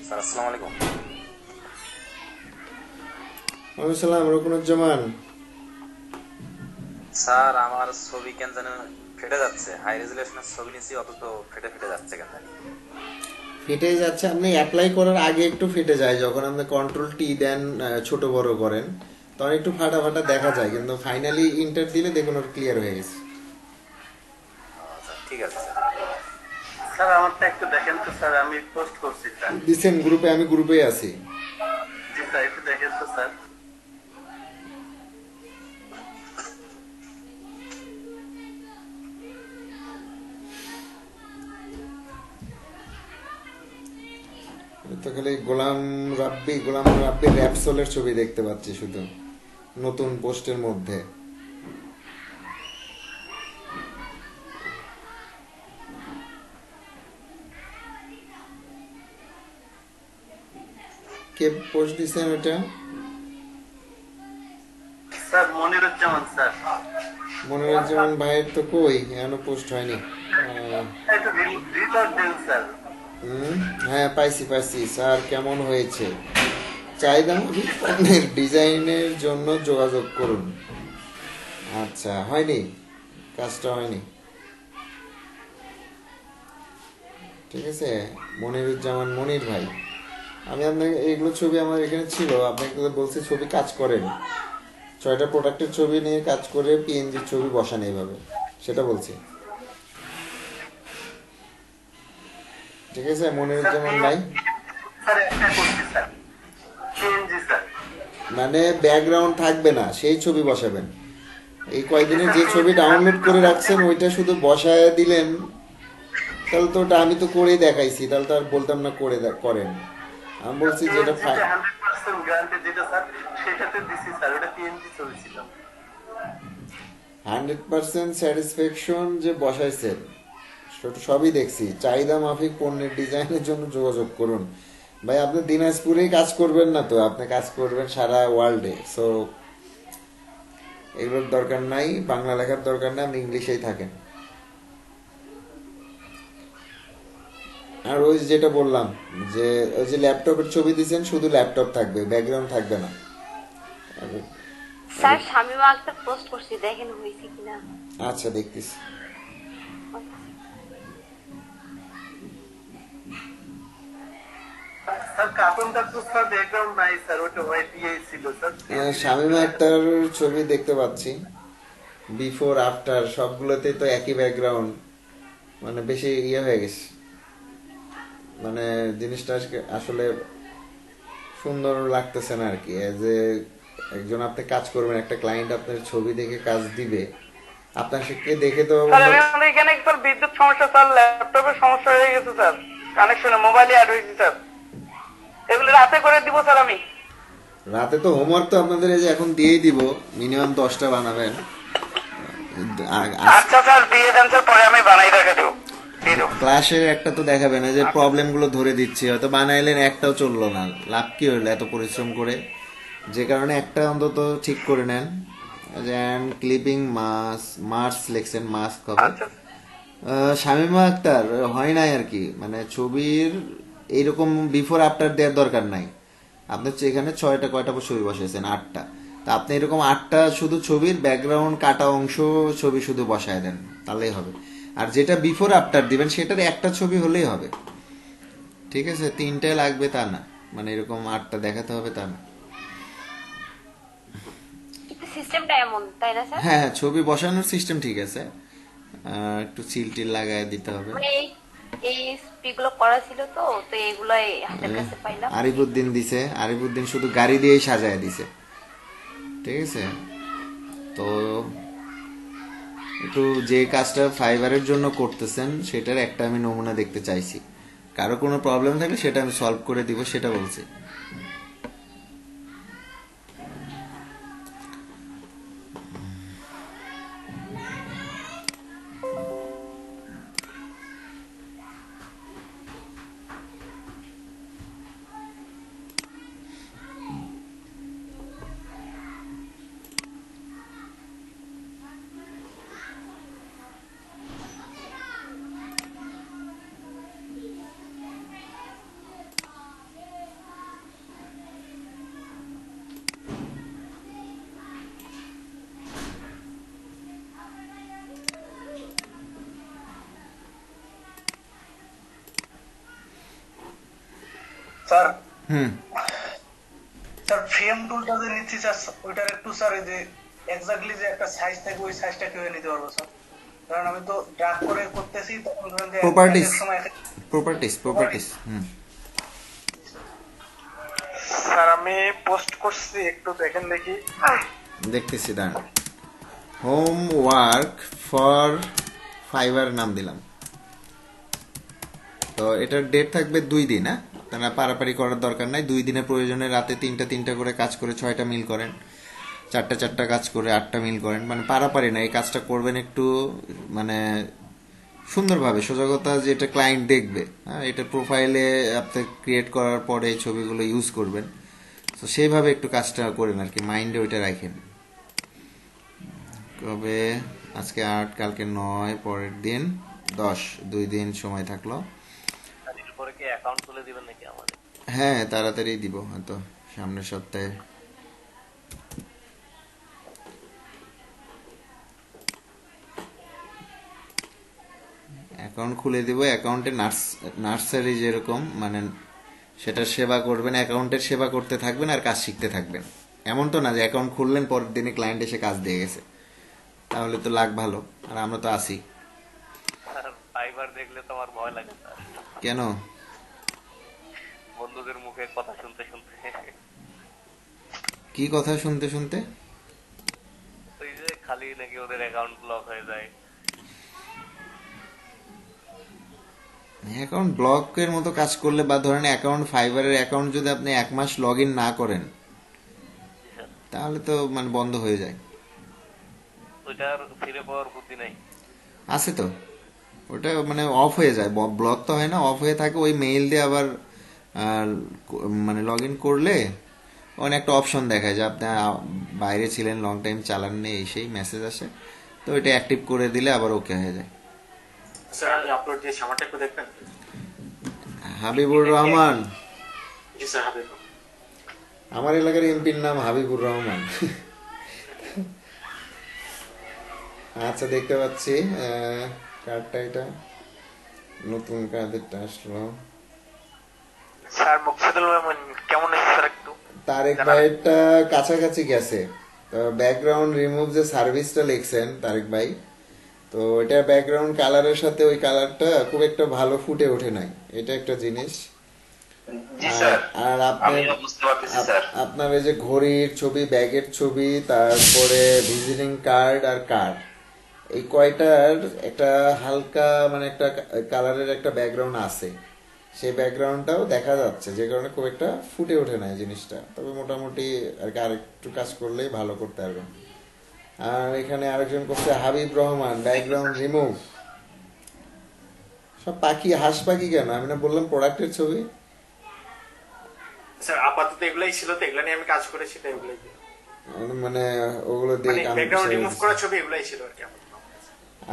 স্যার আসসালামু আলাইকুম। ওয়ালাইকুম সালাম রুকনুজ্জামান। স্যার আমার ছবি কেন জানেন ফেটে যাচ্ছে, হাই রেজুলেশনের ছবি নিয়েছি অথচ ফেটে ফেটে যাচ্ছে কেন জানি। ফেটে যাচ্ছে, আপনি অ্যাপ্লাই করার আগে একটু ফেটে যায়, যখন আপনি কন্ট্রোল টি দেন ছোট বড় করেন তখন একটু ফাটা ফাটা দেখা যায়, কিন্তু ফাইনালি ইন্টার দিলে দেখুন ওর ক্লিয়ার হয়ে গেছে। আচ্ছা ঠিক আছে স্যার। স্যার আমারটা একটু দেখেন তো স্যার, আমি পোস্ট করছি স্যার। দিছেন গ্রুপে? আমি গ্রুপে আছি। জি স্যার একটু দেখেন তো স্যার। তো খালি গোলাম রাব্বি র্যাপসোলের ছবি দেখতে পাচ্ছি শুধু নতুন পোস্টের মধ্যে। কে পোস্ট দিছেন ওটা? Sir Moniruzzaman sir. মনিরুজ্জামান ভাইয়ের তো কই এখনো পোস্ট হয়নি। একটু রিলোড দেন স্যার। হ্যাঁ পাইছি স্যার, কেমন হয়েছে? চাহিদা মতো পণ্যের ডিজাইনের জন্য যোগাযোগ করুন। আচ্ছা, হয়নি, কাজটা হয়নি। ঠিক আছে মনিরুজ্জামান, মনির ভাই, আমি আপনাকে এগুলো ছবি আমার এখানে ছিল, আপনাকে বলছি ছবি কাজ করেন, 6টা প্রোডাক্টের ছবি নিয়ে কাজ করে পিএনজির ছবি বসান এইভাবে, সেটা বলছি। ঠিক আছে মনিরুজ্জামান ভাই। স্যার একটা করছি স্যার, পিএনজি স্যার। মানে ব্যাকগ্রাউন্ড থাকবে না, সেই ছবি বসাবেন। এই কয়দিনে যে ছবি ডাউনলোড করে রাখছেন ওইটা শুধু বসায় দিলেন, তাহলে তো ওটা আমি তো করেই দেখাইছি, তাহলে তো আর বলতাম না করেন। আমি বলছি যেটা 100% গ্যারান্টি যেটা স্যার সেটাতে দিছি স্যার, ওটা পিএনজি ছবি ছিল। 100% স্যাটিসফ্যাকশন যে বসাইছেন সবই দেখছি। চাহিদা মাফিক পণ্যের ডিজাইনের জন্য যোগাযোগ করুন। ভাই আপনি দিনাজপুরেই কাজ করবেন না তো, আপনি কাজ করবেন সারা ওয়ার্ল্ডে, সো এগুলোর দরকার নাই, বাংলা লেখার দরকার নাই, আপনি ইংলিশেই থাকেন। আর ওই যেটা বললাম যে ওই যে ল্যাপটপের ছবি দিয়েছেন, শুধু ল্যাপটপ থাকবে, ব্যাকগ্রাউন্ড থাকবে না। স্যার শামিমা একটা পোস্ট করছি, দেখেন হয়েছে কিনা। আচ্ছা দেখতেছি। স্যার কার্টুনটা তো স্যার ব্যাকগ্রাউন্ড নাই স্যার, ওটা হোয়াইট দিয়েই ছিল স্যার। শামীমা আক্তার ছবি দেখতে পাচ্ছি, বিফোর আফটার সবগুলোতে তো একই ব্যাকগ্রাউন্ড, মানে বেশি ইয়ে হয়ে গেছে, মানে জিনিসটা আসলে সুন্দর লাগতেছে না আর কি। যে একজন আপনি কাজ করবেন, একটা ক্লায়েন্ট আপনার ছবি দেখে কাজ দিবে, আপনার সেকে দেখে তো স্যার আমাদের এখানে স্যার বিদ্যুৎ সমস্যা স্যার, ল্যাপটপের সমস্যা হয়ে গেছে স্যার, কানেকশনে মোবাইলে অ্যাড হয়েছে স্যার, এগুলো রাতে করে দিব স্যার আমি। রাতে তো হোমওয়ার্ক তো আপনাদের এই যে এখন দিয়েই দিব, মিনিমাম 10টা বানাবেন। আচ্ছা স্যার দিয়ে দেন স্যার, পরে আমি বানাই রেখে দেবো, দিয়ে দেবো। ক্লাসের একটা তো দেখাবেন, এই যে প্রবলেম গুলো ধরে দিচ্ছি, হয়তো বানাইলেন একটাও চললো না, লাভ কি হইলো এত পরিশ্রম করে? যে কারণে একটা অন্তত ঠিক করে নেন। ক্লিপিং মার্স লিখছেন, মাস্ক হবে। আচ্ছা শামীমা আক্তার হয় নাই আর কি, মানে ছবির এইরকম বিফোর আফটার দেওয়ার দরকার নাই। আপনি হচ্ছে এখানে 6টা কয়টা ছবি বসাইছেন, 8টা, তা আপনি এরকম 8টা শুধু ছবির ব্যাকগ্রাউন্ড কাটা অংশ ছবি শুধু বসায় দেন, তাহলেই হবে। আর যেটা বিফোর আফটার দিবেন সেটার একটা ছবি হলেই হবে, ঠিক আছে? 3টায় লাগবে তা না, মানে এরকম 8টা দেখাতে হবে তা না। সিস্টেমটা এমন, তাই না স্যার? হ্যাঁ হ্যাঁ, ছবি বসানোর সিস্টেম ঠিক আছে, একটু চিল টিল লাগায় দিতে হবে। মানে এই স্পিকগুলো করা ছিল তো, তো এগুলাই হাতের কাছে পাইলাম। আরিফুদ্দিন দিছে, আরিফুদ্দিন শুধু গাড়ি দিয়েই সাজায় দিছে, ঠিক আছে? তো একটু যে কাজটা ফাইবারের জন্য করতেছেন সেটার একটা আমি নমুনা দেখতে চাইছি, কারো কোনো প্রবলেম থাকলে সেটা আমি সলভ করে দিব, সেটা বলছি। স্যার হুম, স্যার ফ্রেম টুলটা যে নিচ্ছি স্যার, ওইটার একটু স্যার এই যে এক্স্যাক্টলি যে একটা সাইজ থাকবে, ওই সাইজটা কিভাবে নিতে পারবো স্যার? কারণ আমি তো ড্রাগ করে করতেছি, তখন ধরেন যে প্রপার্টিস এক সময় প্রপার্টিস হুম, স্যার আমি পোস্ট করছি, একটু দেখেন দেখি। দেখতেছি দাঁড়ান। হোমওয়ার্ক ফর ফাইবার নাম দিলাম, তো এটার ডেট থাকবে 2 দিন। হ্যাঁ, আপনারা পারাপারি করার দরকার নাই, 2 দিনের প্রয়োজনে রাতে 3টা করে কাজ করে 6টা মিল করেন, 4টা কাজ করে 8টা মিল করেন, মানে পারাপারি না, এই কাজটা করবেন একটু মানে সুন্দরভাবে, সজাগতা, যেটা ক্লায়েন্ট দেখবে। হ্যাঁ, এটা প্রোফাইলে আপনি ক্রিয়েট করার পরে এই ছবিগুলো ইউজ করবেন, তো সেইভাবে একটু কাজটা করেন আর কি, মাইন্ডে ওইটা রাখেন। কবে? আজকে 8, কালকে 9, পরের দিন 10, 2 দিন সময় থাকলো। আর এরপরে কি অ্যাকাউন্ট খুলে দিবেন নাকি আমাদের? হ্যাঁ, তাড়াতাড়ি দিব হয়তো সামনের সপ্তাহে। অ্যাকাউন্ট খুলে দিব, অ্যাকাউন্টে নার্সারি যেরকম, মানে সেটা সেবা করবেন, অ্যাকাউন্টের সেবা করতে থাকবেন আর কাজ শিখতে থাকবেন। এমন তো না যে অ্যাকাউন্ট খুললেন পরের দিনে ক্লায়েন্ট এসে কাজ দিয়ে গেছে, তাহলে তো লাগ ভালো, আর আমরা তো আছি। ফাইবার দেখলে তো আমার ভয় লাগে স্যার, কেন? বন্ধুদের মুখে কথা শুনতে শুনতে। কি কথা শুনতে শুনতে? ওই যে খালি নাকি ওদের অ্যাকাউন্ট ব্লক হয়ে যায়। অ্যাকাউন্ট ব্লকের মতো কাজ করলে, বা ধরেন অ্যাকাউন্ট ফাইবারের অ্যাকাউন্ট যদি আপনি 1 মাস লগ ইন না করেন, তাহলে তো মানে বন্ধ হয়ে যায়। ওইটার ফিরে পাওয়ার বুদ্ধি নাই? আছে তো, ওটা মানে অফ হয়ে যায়, ব্লক তো হয় না, অফ হয়ে থাকে, ওই মেইল দিয়ে আবার আর মানে লগ ইন করলে অনেক একটা অপশন দেখায় যে আপনি বাইরে ছিলেন, লং টাইম চালাননি, এই সেই মেসেজ আসে। তো এটা অ্যাক্টিভ করে দিলে আবার ওকে হয়ে যায়। স্যার আপলোড দিয়ে সামারটা একটু দেখবেন। হাবিবুর রহমান, জি স্যার হাবিব। আমার এলাকার এমপির নাম হাবিবুর রহমান। আচ্ছা, দেখতে পাচ্ছি কার্ডটা, এটা নতুন কার্ডেরটা আসলো। স্যার মুকসিদুল রহমান কেমন আছে স্যার একটু? তারেক ভাইয়েরটা কাছাকাছি গেছে। তো ব্যাকগ্রাউন্ড রিমুভ যে সার্ভিসটা লিখছেন তারেক ভাই, তো এটা ব্যাকগ্রাউন্ড কালারের সাথে ওই কালারটা খুব একটা ভালো ফুটে ওঠে নাই, এটা একটা জিনিস। আর আপনার এই যে ঘড়ির ছবি, ব্যাগের ছবি, তারপরে ভিজিটিং কার্ড আর কার্ড, এই কয়টার একটা হালকা মানে একটা কালারের একটা ব্যাকগ্রাউন্ড আছে, সেই ব্যাকগ্রাউন্ডটাও দেখা যাচ্ছে, যে কারণে খুব একটা ফুটে ওঠে না এই জিনিসটা। তবে মোটামুটি আর কি আরেকটু কাজ করলেই ভালো করতে পারবেন। আর এখানে আরেকজন করছে হাবিব রহমান, ব্যাকগ্রাউন্ড রিমুভ। সব পাখি, হাঁস পাখি কেন? আমি না বললাম প্রোডাক্টের ছবি। স্যার আপাতত এগুলাই ছিল, তো এগুলা নিয়ে আমি কাজ করেছি, তো এগুলাই মানে ওগুলো দিয়ে মানে ব্যাকগ্রাউন্ড রিমুভ করা ছবি এগুলাই ছিল আর কি।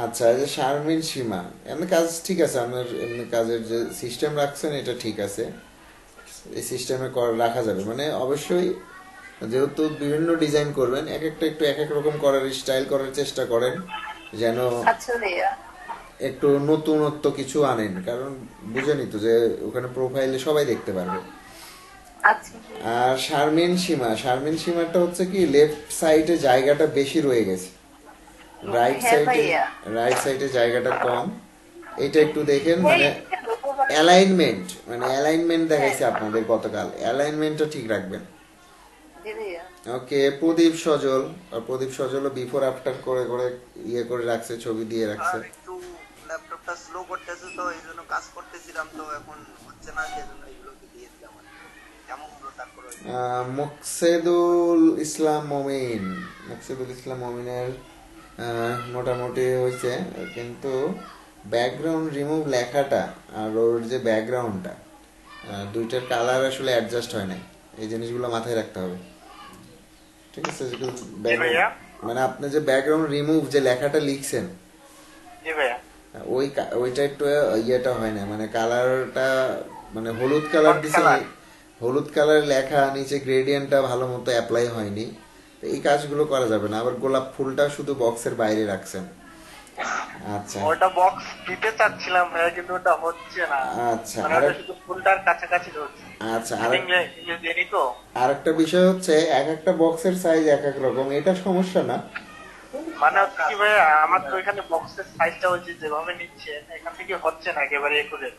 আচ্ছা, এই যে শারমিন সীমা, এমনি কাজ ঠিক আছে, আপনার এমনি কাজের যে সিস্টেম রাখছেন এটা ঠিক আছে, এই সিস্টেমে রাখা যাবে। মানে অবশ্যই যেহেতু বিভিন্ন ডিজাইন করবেন, এক একটা একটু এক এক রকম করার স্টাইল করার চেষ্টা করেন, যেন আচ্ছা ভাইয়া। একটু নতুনত্ব কিছু আনেন, কারণ বুঝেনি তো যে ওখানে প্রোফাইলে সবাই দেখতে পারবে। আচ্ছা। আর শারমিন সীমাটা হচ্ছে কি লেফট সাইডে জায়গাটা বেশি রয়ে গেছে, রাইট সাইডে জায়গাটা কম, এটা একটু দেখেন। মানে অ্যালাইনমেন্ট দেখাইছে আপনাদের গতকাল, অ্যালাইনমেন্টটা ঠিক রাখবেন। ওকে, প্রদীপ সজল বিফোর আফটার করে করে ইয়ে করে রাখছে, ছবি দিয়ে রাখছে। আর একটু ল্যাপটপটা স্লো করতেছে, তো এই জন্য কাজ করতেছিলাম, তো এখন হচ্ছে না, সেজন্য এগুলোকে দিয়ে দিলাম। কেমন হলো তারপর? মুকসেদুল ইসলাম মমিনের মোটামুটি হয়েছে, কিন্তু ব্যাকগ্রাউন্ড রিমুভ লেখাটা আর ওর যে ব্যাকগ্রাউন্ডটা, দুইটার কালার আসলে অ্যাডজাস্ট হয় নাই, এই জিনিসগুলো মাথায় রাখতে হবে। ঠিক আছে, মানে আপনি যে ব্যাকগ্রাউন্ড রিমুভ যে লেখাটা লিখছেন, ওইটা একটু ইয়েটা হয় না, মানে কালারটা মানে হলুদ কালার দিছে, হলুদ কালার লেখা, নিচে গ্রেডিয়েন্টটা ভালো মতো অ্যাপ্লাই হয়নি, তো এই কাজগুলো করা যাবে না। আবার গোলাপ ফুলটা শুধু বক্সের বাইরে রাখছেন। আচ্ছা, ওটা বক্স দিতে চাচ্ছিলাম ভাইয়া, কিন্তু ওটা হচ্ছে না। আচ্ছা, মানে ওটা শুধু ফুলটার কাছাকাছি ধরছে। আচ্ছা, আরেকটা বিষয় হচ্ছে এক একটা বক্সের সাইজ এক এক রকম, এটা সমস্যা না। মানে হচ্ছে কি ভাইয়া, আমার তো এখানে বক্সের সাইজটা হচ্ছে যেভাবে নিচ্ছে, এখান থেকে হচ্ছে না একেবারে করে,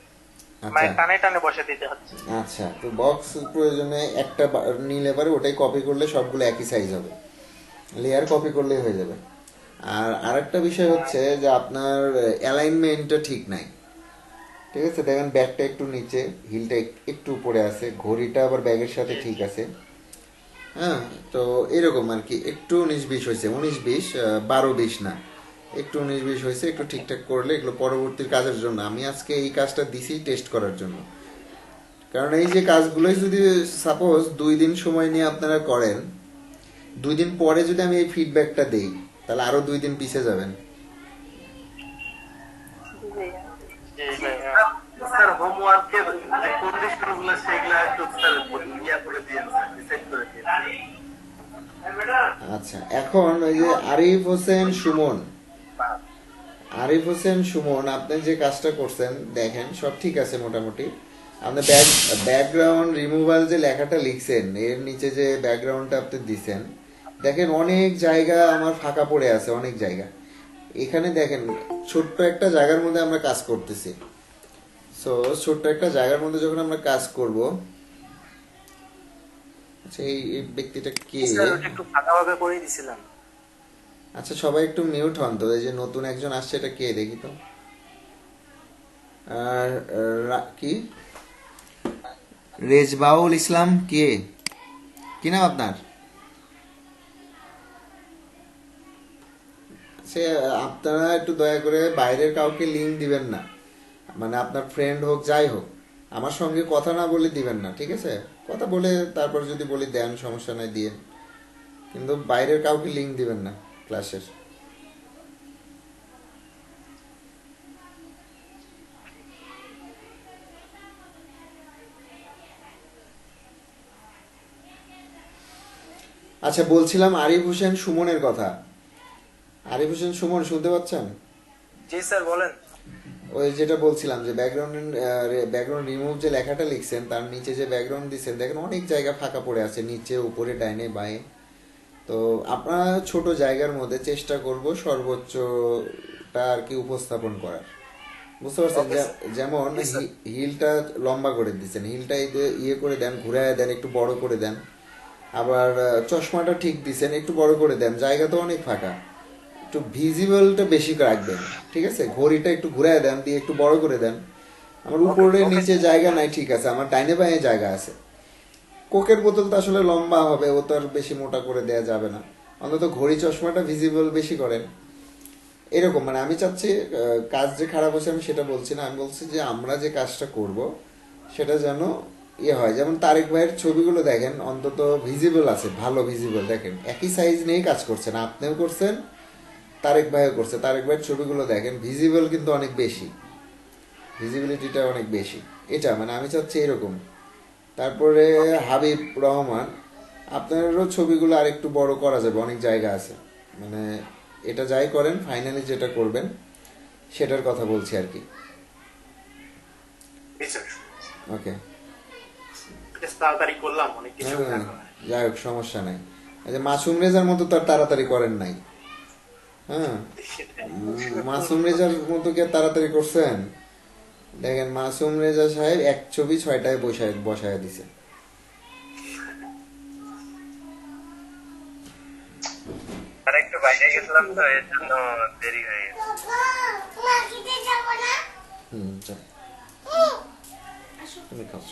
মানে টানে টানে বসে দিতে হচ্ছে। আচ্ছা, তো বক্স প্রয়োজনে একটা নিলে পারে ওটাই কপি করলে সবগুলো একই সাইজ হবে, লেয়ার কপি করলেই হয়ে যাবে। আর আরেকটা বিষয় হচ্ছে যে আপনার অ্যালাইনমেন্টটা ঠিক নাই। ঠিক আছে, দেখেন ব্যাগটা একটু নিচে, হিলটা একটু উপরে আছে, ঘড়িটা আবার ব্যাগের সাথে ঠিক আছে। হ্যাঁ, তো এরকম আর কি, একটু 19-20 হয়েছে, 19-20, 12-20 না, একটু 19-20 হয়েছে। একটু ঠিকঠাক করলে এগুলো পরবর্তীর কাজের জন্য, আমি আজকে এই কাজটা দিছি টেস্ট করার জন্য, কারণ এই যে কাজগুলোই যদি সাপোজ 2 দিন সময় নিয়ে আপনারা করেন, 2 দিন পরে যদি আমি এই ফিডব্যাকটা দেই, তাহলে আরো 2 দিন পিছিয়ে যাবেন। স্যার হোমওয়ার্কের যে কন্ডিশনগুলো সেগুলো একটু স্যার ইয়া করে দিয়েন, ডিসাইড করে দিয়েন। আচ্ছা, এখন ওই যে আরিফ হোসেন সুমন, আপনি যে কাজটা করছেন দেখেন সব ঠিক আছে মোটামুটি। আপনি ব্যাকগ্রাউন্ড রিমুভাল যে লেখাটা লিখছেন, এর নিচে যে ব্যাকগ্রাউন্ডটা আপনি দিছেন, দেখেন অনেক জায়গা আমার ফাঁকা পড়ে আছে, অনেক জায়গা। এখানে দেখেন ছোট্ট একটা জায়গার মধ্যে আমরা কাজ করতেছি, সো ছোট্ট একটা জায়গার মধ্যে যখন আমরা কাজ করব, আচ্ছা এই ব্যক্তিটা কে? একটু ফাঁকাভাবে করে দিছিলাম। আচ্ছা, সবাই একটু মিউট হন তো, এই যে নতুন একজন আসছে, এটা কে দেখি তো। আর কি রেজবাউল ইসলাম, কি নাম আপনার? সে আপনারা একটু দয়া করে বাইরের কাউকে লিংক দিবেন না, মানে আপনার ফ্রেন্ড হোক যাই হোক, আমার সঙ্গে কথা না বলে দিবেন না, ঠিক আছে? কথা বলে তারপর যদি বলি দেন, সমস্যা নাই দিয়ে, কিন্তু বাইরের কাউকে লিঙ্ক দিবেন না ক্লাসের। আচ্ছা, বলছিলাম আরিফ হোসেন সুমনের কথা। আরিফ হোসেন সুমন শুনতে পাচ্ছেন? জি স্যার বলেন। ওই যেটা বলছিলাম যে ব্যাকগ্রাউন্ড রিমুভ যে লেখাটা লিখছেন তার নিচে যে ব্যাকগ্রাউন্ড দিচ্ছেন, দেখেন অনেক জায়গা ফাঁকা পড়ে আছে, নিচে উপরে ডাইনে বাঁয়ে। তো আপনার ছোট জায়গার মধ্যে চেষ্টা করব সর্বোচ্চটা আর কি উপস্থাপন করার, বুঝতে পারছেন? যেমন হিলটা লম্বা করে দিচ্ছেন, হিলটা ইয়ে করে দেন, ঘুরায় দেন, একটু বড় করে দেন। আবার চশমাটা ঠিক দিচ্ছেন, একটু বড় করে দেন, জায়গা তো অনেক ফাঁকা, একটু ভিজিবলটা বেশি রাখবেন, ঠিক আছে? ঘড়িটা একটু ঘুরায় দেন, দিয়ে একটু বড় করে দেন। আমার উপরে নিচে জায়গা নাই, ঠিক আছে, আমার ডাইনে বাঁয়ে জায়গা আছে। কোকের বোতল তো আসলে লম্বা হবে, ও তো আর বেশি মোটা করে দেয়া যাবে না, অন্তত ঘড়ি চশমাটা ভিজিবল বেশি করেন। এরকম মানে আমি চাচ্ছি কাজ যে খারাপ হচ্ছে আমি সেটা বলছি না, আমি বলছি যে আমরা যে কাজটা করব সেটা যেন ইয়ে হয়। যেমন তারেক ভাইয়ের ছবিগুলো দেখেন, অন্তত ভিজিবল আছে, ভালো ভিজিবল। দেখেন একই সাইজ নিয়েই কাজ করছেন, আপনিও করছেন, তারেক ভাইও করছে। তারেক ভাইয়ের ছবিগুলো দেখেন, ভিজিবল কিন্তু অনেক বেশি, ভিজিবিলিটিটা অনেক বেশি। এটা মানে আমি চাচ্ছি এরকম। তারপরে হাবিব রহমান, আপনারও ছবিগুলো আর একটু বড় করা যাবে, অনেক জায়গা আছে। মানে এটা যাই করেন, ফাইনালি যেটা করবেন সেটার কথা বলছি আর কি। ওকে, তাড়াতাড়ি করলাম, অনেক কিছু। যাই হোক, সমস্যা নাই। মাসুম রেজার মতো তো আর তাড়াতাড়ি করেন নাই। হ্যাঁ, মাসুম রেজার মতো কি তাড়াতাড়ি করছেন? দেখেন মাসুম রেজা সাহেব এক ছবি 6টায় বসায় দিছে। আর একটু বাইরে গেছিলাম তো এর জন্য দেরি হয়ে গেছে। চল তুমি খাও।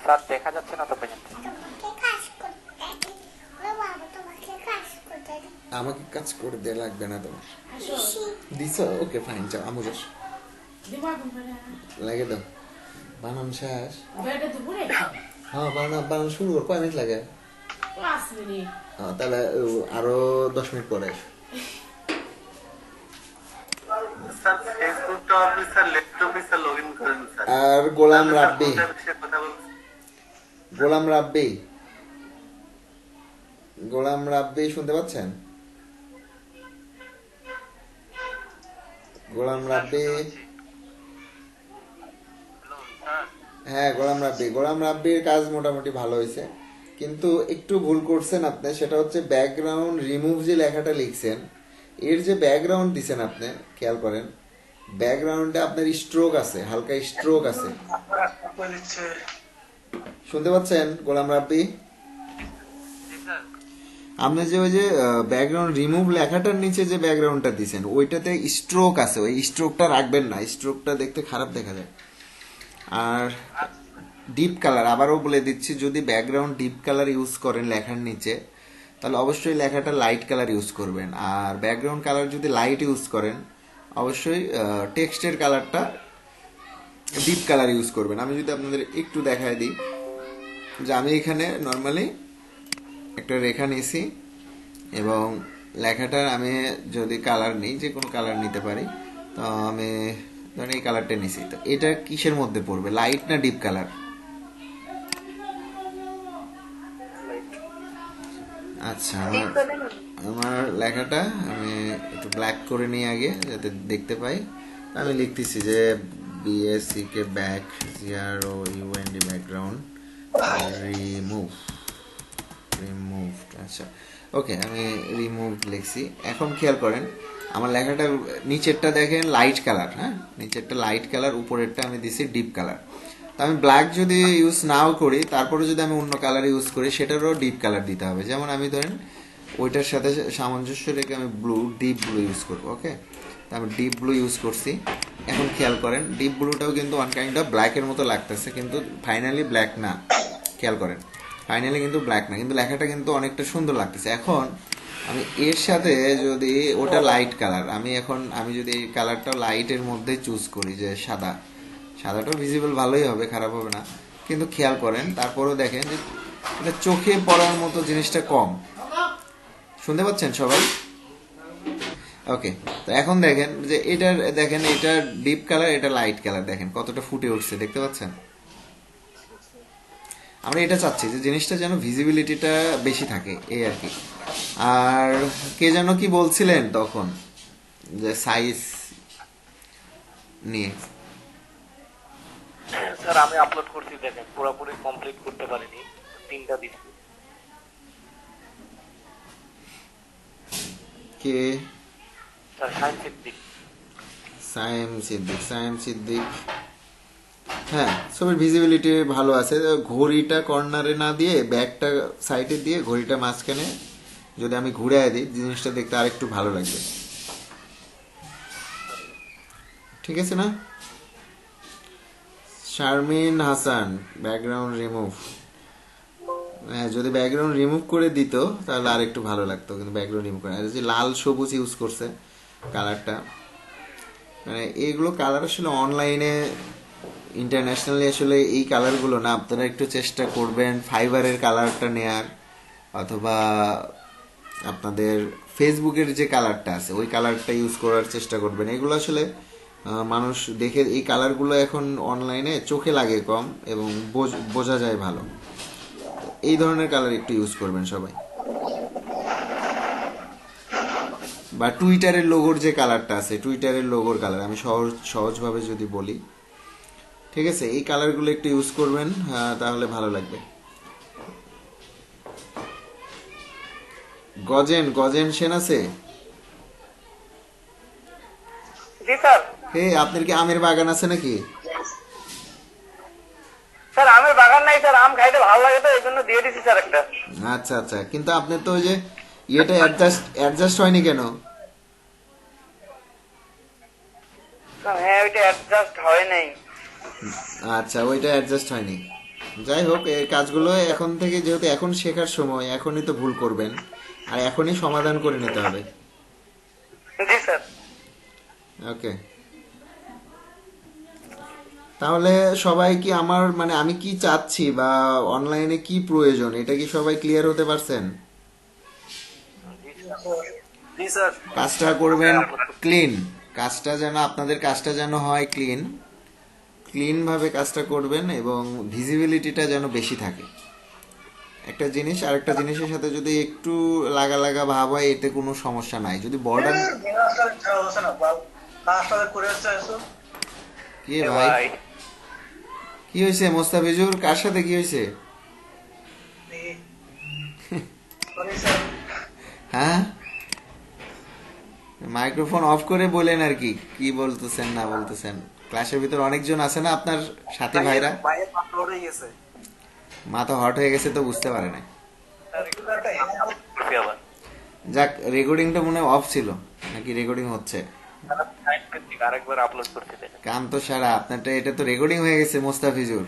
স্যার দেখা যাচ্ছে না তো পেছন থেকে। আমাকে কাজ করে দেয়া লাগবে না তোমার, দিছ? ওকে ফাইন, যাও আমু যাস, লাগে দাও। বানান শেষ? হ্যাঁ, বানান শুরু কর। কয় মিনিট লাগে? তাহলে আরো 10 মিনিট পরে আস। আর গোলাম রাব্বি, গোলাম রাব্বি শুনতে পাচ্ছেন? গোলাম রাব্বি, হ্যাঁ গোলাম রাব্বির কাজ মোটামুটি ভালো হয়েছে, কিন্তু একটু ভুল করছেন আপনি। সেটা হচ্ছে ব্যাকগ্রাউন্ড রিমুভ যে লেখাটা লিখছেন, এর যে ব্যাকগ্রাউন্ড দিচ্ছেন আপনি, খেয়াল করেন ব্যাকগ্রাউন্ডে আপনার স্ট্রোক আছে, হালকা স্ট্রোক আছে। শুনতে পাচ্ছেন গোলাম রাব্বি? আপনি যে ওই যে ব্যাকগ্রাউন্ড রিমুভ লেখাটার নিচে যে ব্যাকগ্রাউন্ডটা দিচ্ছেন ওইটাতে স্ট্রোক আছে, ওই স্ট্রোকটা রাখবেন না, স্ট্রোকটা দেখতে খারাপ দেখা যায়। আর ডিপ কালার, আবারও বলে দিচ্ছি, যদি ব্যাকগ্রাউন্ড ডিপ কালার ইউজ করেন লেখার নিচে তাহলে অবশ্যই লেখাটা লাইট কালার ইউজ করবেন। আর ব্যাকগ্রাউন্ড কালার যদি লাইট ইউজ করেন অবশ্যই টেক্সটের কালারটা ডিপ কালার ইউজ করবেন। আমি যদি আপনাদের একটু দেখায় দিই যে আমি এখানে নর্মালি একটা রেখা নিয়েছি এবং লেখাটার আমি যদি কালার নিই, যে কোনো কালার নিতে পারি, তো আমি ধরেন এই কালারটা নিয়েছি। তো এটা কিসের মধ্যে পড়বে, লাইট না ডিপ কালার? আচ্ছা, আমার লেখাটা আমি একটু ব্ল্যাক করে নিই আগে যাতে দেখতে পাই। আমি লিখতেছি যে BSCK back ZROUND background removed. আচ্ছা ওকে, আমি রিমুভ লিখছি। এখন খেয়াল করেন আমার লেখাটার নিচেরটা দেখেন লাইট কালার, হ্যাঁ নিচেরটা লাইট কালার, উপরেরটা আমি দিছি ডিপ কালার। তো আমি ব্ল্যাক যদি ইউজ নাও করি, তারপরে যদি আমি অন্য কালার ইউজ করি সেটারও ডিপ কালার দিতে হবে। যেমন আমি ধরেন ওইটার সাথে সামঞ্জস্য রেখে আমি ডিপ ব্লু ইউজ করবো। ওকে, তো আমি ডিপ ব্লু ইউজ করছি। এখন খেয়াল করেন ডিপ ব্লুটাও কিন্তু ওয়ান কাইন্ড অফ ব্ল্যাকের মতো লাগতেছে, কিন্তু ফাইনালি ব্ল্যাক না। খেয়াল করেন ফাইনালি কিন্তু ব্ল্যাক না, কিন্তু লেখাটা কিন্তু অনেকটা সুন্দর লাগতেছে। এখন আমি এর সাথে যদি ওটা লাইট কালার, আমি যদি এই কালারটা লাইটের মধ্যে চুজ করি, যে সাদাটা ভিজিবল ভালোই হবে, খারাপ হবে না, কিন্তু খেয়াল করেন তারপরেও দেখেন যে এটা চোখে পড়ার মতো জিনিসটা কম। শুনতে পাচ্ছেন সবাই? ওকে, তো এখন দেখেন যে এটা ডিপ কালার, এটা লাইট কালার, দেখেন কতটা ফুটে উঠছে, দেখতে পাচ্ছেন? আমরা এটা চাচ্ছি যে জিনিসটা যেন ভিজিবিলিটিটা বেশি থাকে, এই আর কি। আর কে যেন কি বলছিলেন তখন, যে সাইজ নিয়ে? স্যার আমি আপলোড করছি, দেখেন পুরোপুরি কমপ্লিট করতে পারিনি, 3টা দিচ্ছি। কে? স্যার সায়েম সিদ্দিক। হ্যাঁ, ছবির ভিজিবিলিটি ভালো আছে। ঘড়িটা কর্নারে না দিয়ে ব্যাকটা সাইডে দিয়ে ঘড়িটা মাঝখানে যদি আমি ঘুরে দিই, জিনিসটা দেখতে আরেকটু ভালো লাগবে। ঠিক আছে না? Sharmin Hasan, background remove. হ্যাঁ, যদি ব্যাকগ্রাউন্ড রিমুভ করে দিত তাহলে আর একটু ভালো লাগতো, কিন্তু ব্যাকগ্রাউন্ড রিমুভ করে আর যে লাল সবুজ ইউজ করছে কালারটা, মানে এইগুলো কালার আসলে অনলাইনে ইন্টারন্যাশনালি আসলে এই কালারগুলো না, আপনারা একটু চেষ্টা করবেন ফাইবারের কালারটা নেয়ার, অথবা আপনাদের ফেসবুকের যে কালারটা আছে ওই কালারটা ইউজ করার চেষ্টা করবেন। এগুলো আসলে মানুষ দেখে, এই কালারগুলো এখন অনলাইনে চোখে লাগে কম এবং বোঝা যায় ভালো। এই ধরনের কালার একটু ইউজ করবেন সবাই। বা টুইটারের লোগোর যে কালারটা আছে, টুইটারের লোগোর কালার, আমি সহজভাবে যদি বলি, ঠিক আছে, এই কালারগুলো একটু ইউজ করবেন, তাহলে ভালো লাগবে। গজেন সেন আছে? জি স্যার। হে, আপনার কি আমের বাগান আছে নাকি? স্যার আমের বাগান নাই স্যার, আম খাইতে ভালো লাগে তো এই জন্য দিয়ে দিছি স্যার একটা। আচ্ছা আচ্ছা, কিন্তু আপনার তো ওই যে ইয়েটা অ্যাডজাস্ট হয়নি কেন? হ্যাঁ, ওইটা অ্যাডজাস্ট হয় নাই। আচ্ছা, ওইটা অ্যাডজাস্ট হয়নি। যাই হোক, এই কাজগুলো এখন থেকে, যেহেতু এখন শেখার সময়, এখনই তো ভুল করবেন আর এখনই সমাধান করে নিতে হবে। জি স্যার। ওকে, তাহলে সবাই কি আমার, মানে আমি কি চাচ্ছি বা অনলাইনে কি প্রয়োজন, এটা কি সবাই ক্লিয়ার হতে পারছেন? জি স্যার। কাজটা করবেন ক্লিন, আপনাদের কাজটা যেন হয় ক্লিন ভাবে কাজটা করবেন, এবং ভিজিবিলিটিটা যেন বেশি থাকে। একটা জিনিস আরেকটা জিনিসের সাথে যদি একটু লাগা ভাব হয়, এতে কোনো সমস্যা নাই। যদি বর্ডার কি ভাই, কি হয়েছে মোস্তাফিজুর, কার সাথে কি হয়েছে? হ্যাঁ, মাইক্রোফোন অফ করে বলেন আর কি বলতেছেন না বলতেছেন। ক্লাসের ভিতর অনেকজন আছে না আপনার সাথী ভাইরা, মাথা হট হয়ে গেছে তো বুঝতে পারে না। যাক, রেকর্ডিংটা মনে হয় অফ ছিল, নাকি রেকর্ডিং হচ্ছে? আরেকবার আপলোড করতে কান তো সারা আপনারটা, এটা তো রেকর্ডিং হয়ে গেছে মোস্তাফিজুর।